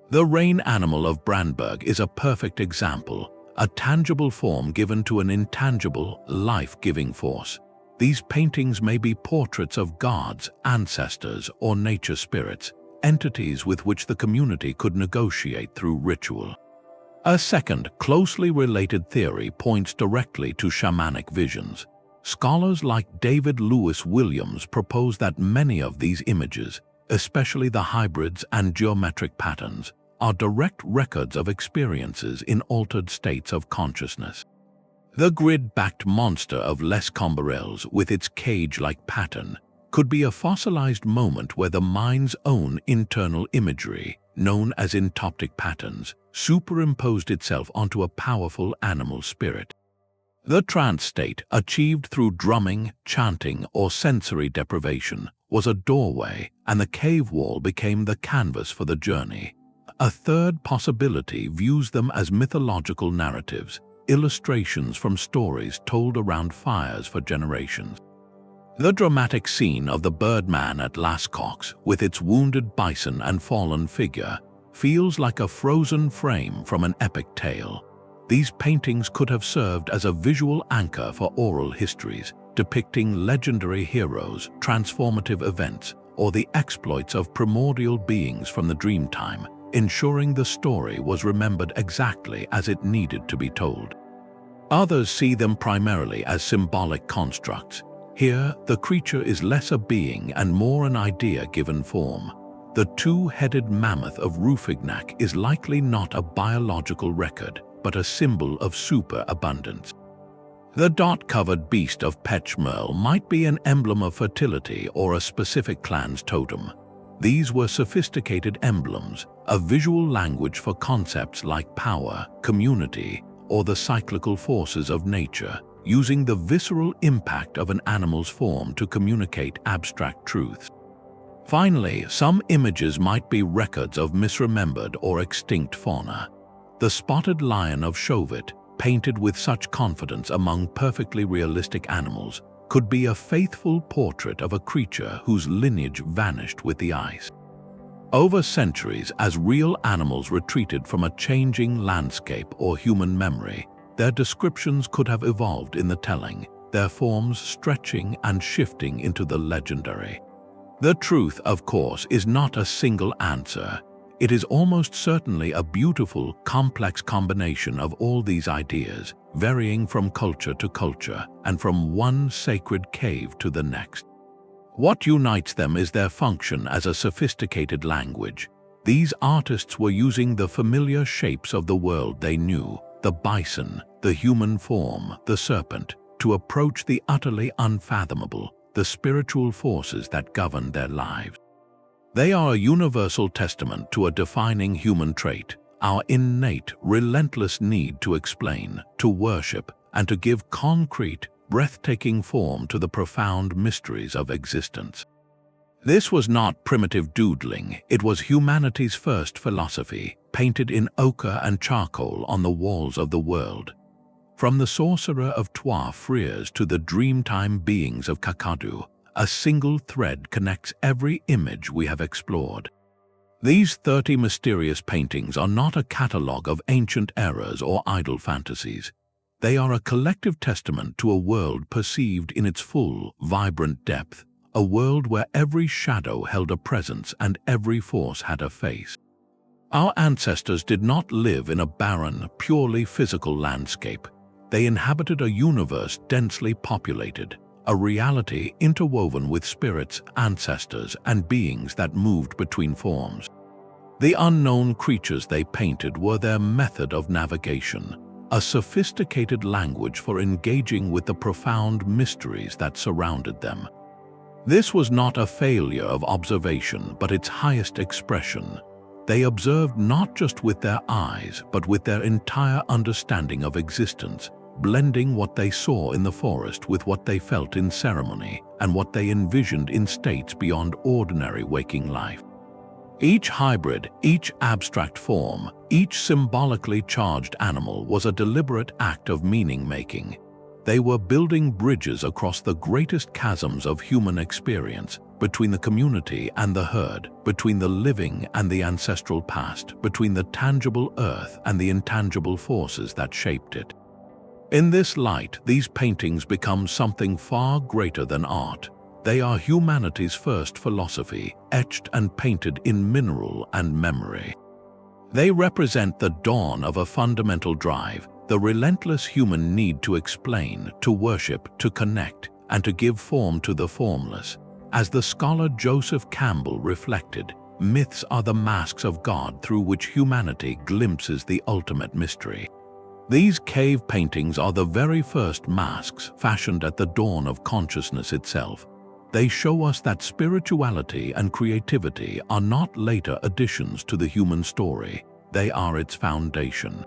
The rain animal of Brandberg is a perfect example, a tangible form given to an intangible, life-giving force. These paintings may be portraits of gods, ancestors, or nature spirits, entities with which the community could negotiate through ritual. A second, closely related theory points directly to shamanic visions. Scholars like David Lewis Williams propose that many of these images, especially the hybrids and geometric patterns, are direct records of experiences in altered states of consciousness. The grid-backed monster of Les Comberells, with its cage-like pattern, could be a fossilized moment where the mind's own internal imagery, known as entoptic patterns, superimposed itself onto a powerful animal spirit. The trance state, achieved through drumming, chanting, or sensory deprivation, was a doorway, and the cave wall became the canvas for the journey. A third possibility views them as mythological narratives, illustrations from stories told around fires for generations. The dramatic scene of the Bird Man at Lascaux, with its wounded bison and fallen figure, feels like a frozen frame from an epic tale. These paintings could have served as a visual anchor for oral histories, depicting legendary heroes, transformative events, or the exploits of primordial beings from the Dreamtime, ensuring the story was remembered exactly as it needed to be told. Others see them primarily as symbolic constructs. Here, the creature is less a being and more an idea given form. The two-headed mammoth of Rouffignac is likely not a biological record, but a symbol of superabundance. The dot-covered beast of Pechmerle might be an emblem of fertility or a specific clan's totem. These were sophisticated emblems, a visual language for concepts like power, community, or the cyclical forces of nature, using the visceral impact of an animal's form to communicate abstract truths. Finally, some images might be records of misremembered or extinct fauna. The spotted lion of Chauvet, painted with such confidence among perfectly realistic animals, could be a faithful portrait of a creature whose lineage vanished with the ice. Over centuries, as real animals retreated from a changing landscape or human memory, their descriptions could have evolved in the telling, their forms stretching and shifting into the legendary. The truth, of course, is not a single answer. It is almost certainly a beautiful, complex combination of all these ideas, varying from culture to culture and from one sacred cave to the next. What unites them is their function as a sophisticated language. These artists were using the familiar shapes of the world they knew, the bison, the human form, the serpent, to approach the utterly unfathomable, the spiritual forces that govern their lives. They are a universal testament to a defining human trait, our innate, relentless need to explain, to worship, and to give concrete, breathtaking form to the profound mysteries of existence. This was not primitive doodling, it was humanity's first philosophy, painted in ochre and charcoal on the walls of the world. From the Sorcerer of Tuafriars to the Dreamtime beings of Kakadu, a single thread connects every image we have explored. These 30 mysterious paintings are not a catalogue of ancient errors or idle fantasies. They are a collective testament to a world perceived in its full, vibrant depth, a world where every shadow held a presence and every force had a face. Our ancestors did not live in a barren, purely physical landscape. They inhabited a universe densely populated, a reality interwoven with spirits, ancestors, and beings that moved between forms. The unknown creatures they painted were their method of navigation, a sophisticated language for engaging with the profound mysteries that surrounded them. This was not a failure of observation, but its highest expression. They observed not just with their eyes, but with their entire understanding of existence, blending what they saw in the forest with what they felt in ceremony and what they envisioned in states beyond ordinary waking life. Each hybrid, each abstract form, each symbolically charged animal was a deliberate act of meaning-making. They were building bridges across the greatest chasms of human experience, between the community and the herd, between the living and the ancestral past, between the tangible earth and the intangible forces that shaped it. In this light, these paintings become something far greater than art. They are humanity's first philosophy, etched and painted in mineral and memory. They represent the dawn of a fundamental drive, the relentless human need to explain, to worship, to connect, and to give form to the formless. As the scholar Joseph Campbell reflected, myths are the masks of God through which humanity glimpses the ultimate mystery. These cave paintings are the very first masks fashioned at the dawn of consciousness itself. They show us that spirituality and creativity are not later additions to the human story, they are its foundation.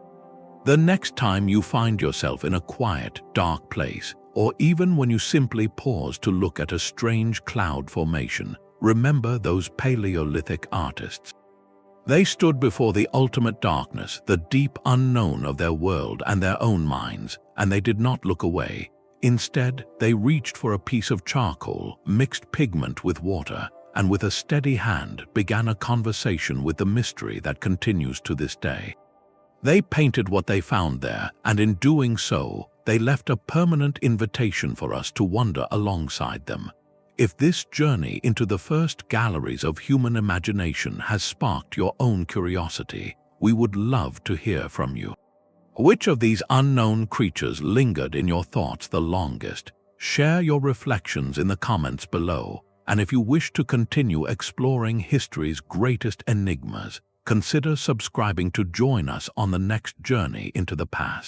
The next time you find yourself in a quiet, dark place, or even when you simply pause to look at a strange cloud formation, remember those Paleolithic artists. They stood before the ultimate darkness, the deep unknown of their world and their own minds, and they did not look away. Instead, they reached for a piece of charcoal, mixed pigment with water, and with a steady hand began a conversation with the mystery that continues to this day. They painted what they found there, and in doing so, they left a permanent invitation for us to wander alongside them. If this journey into the first galleries of human imagination has sparked your own curiosity, we would love to hear from you. Which of these unknown creatures lingered in your thoughts the longest? Share your reflections in the comments below, and if you wish to continue exploring history's greatest enigmas, consider subscribing to join us on the next journey into the past.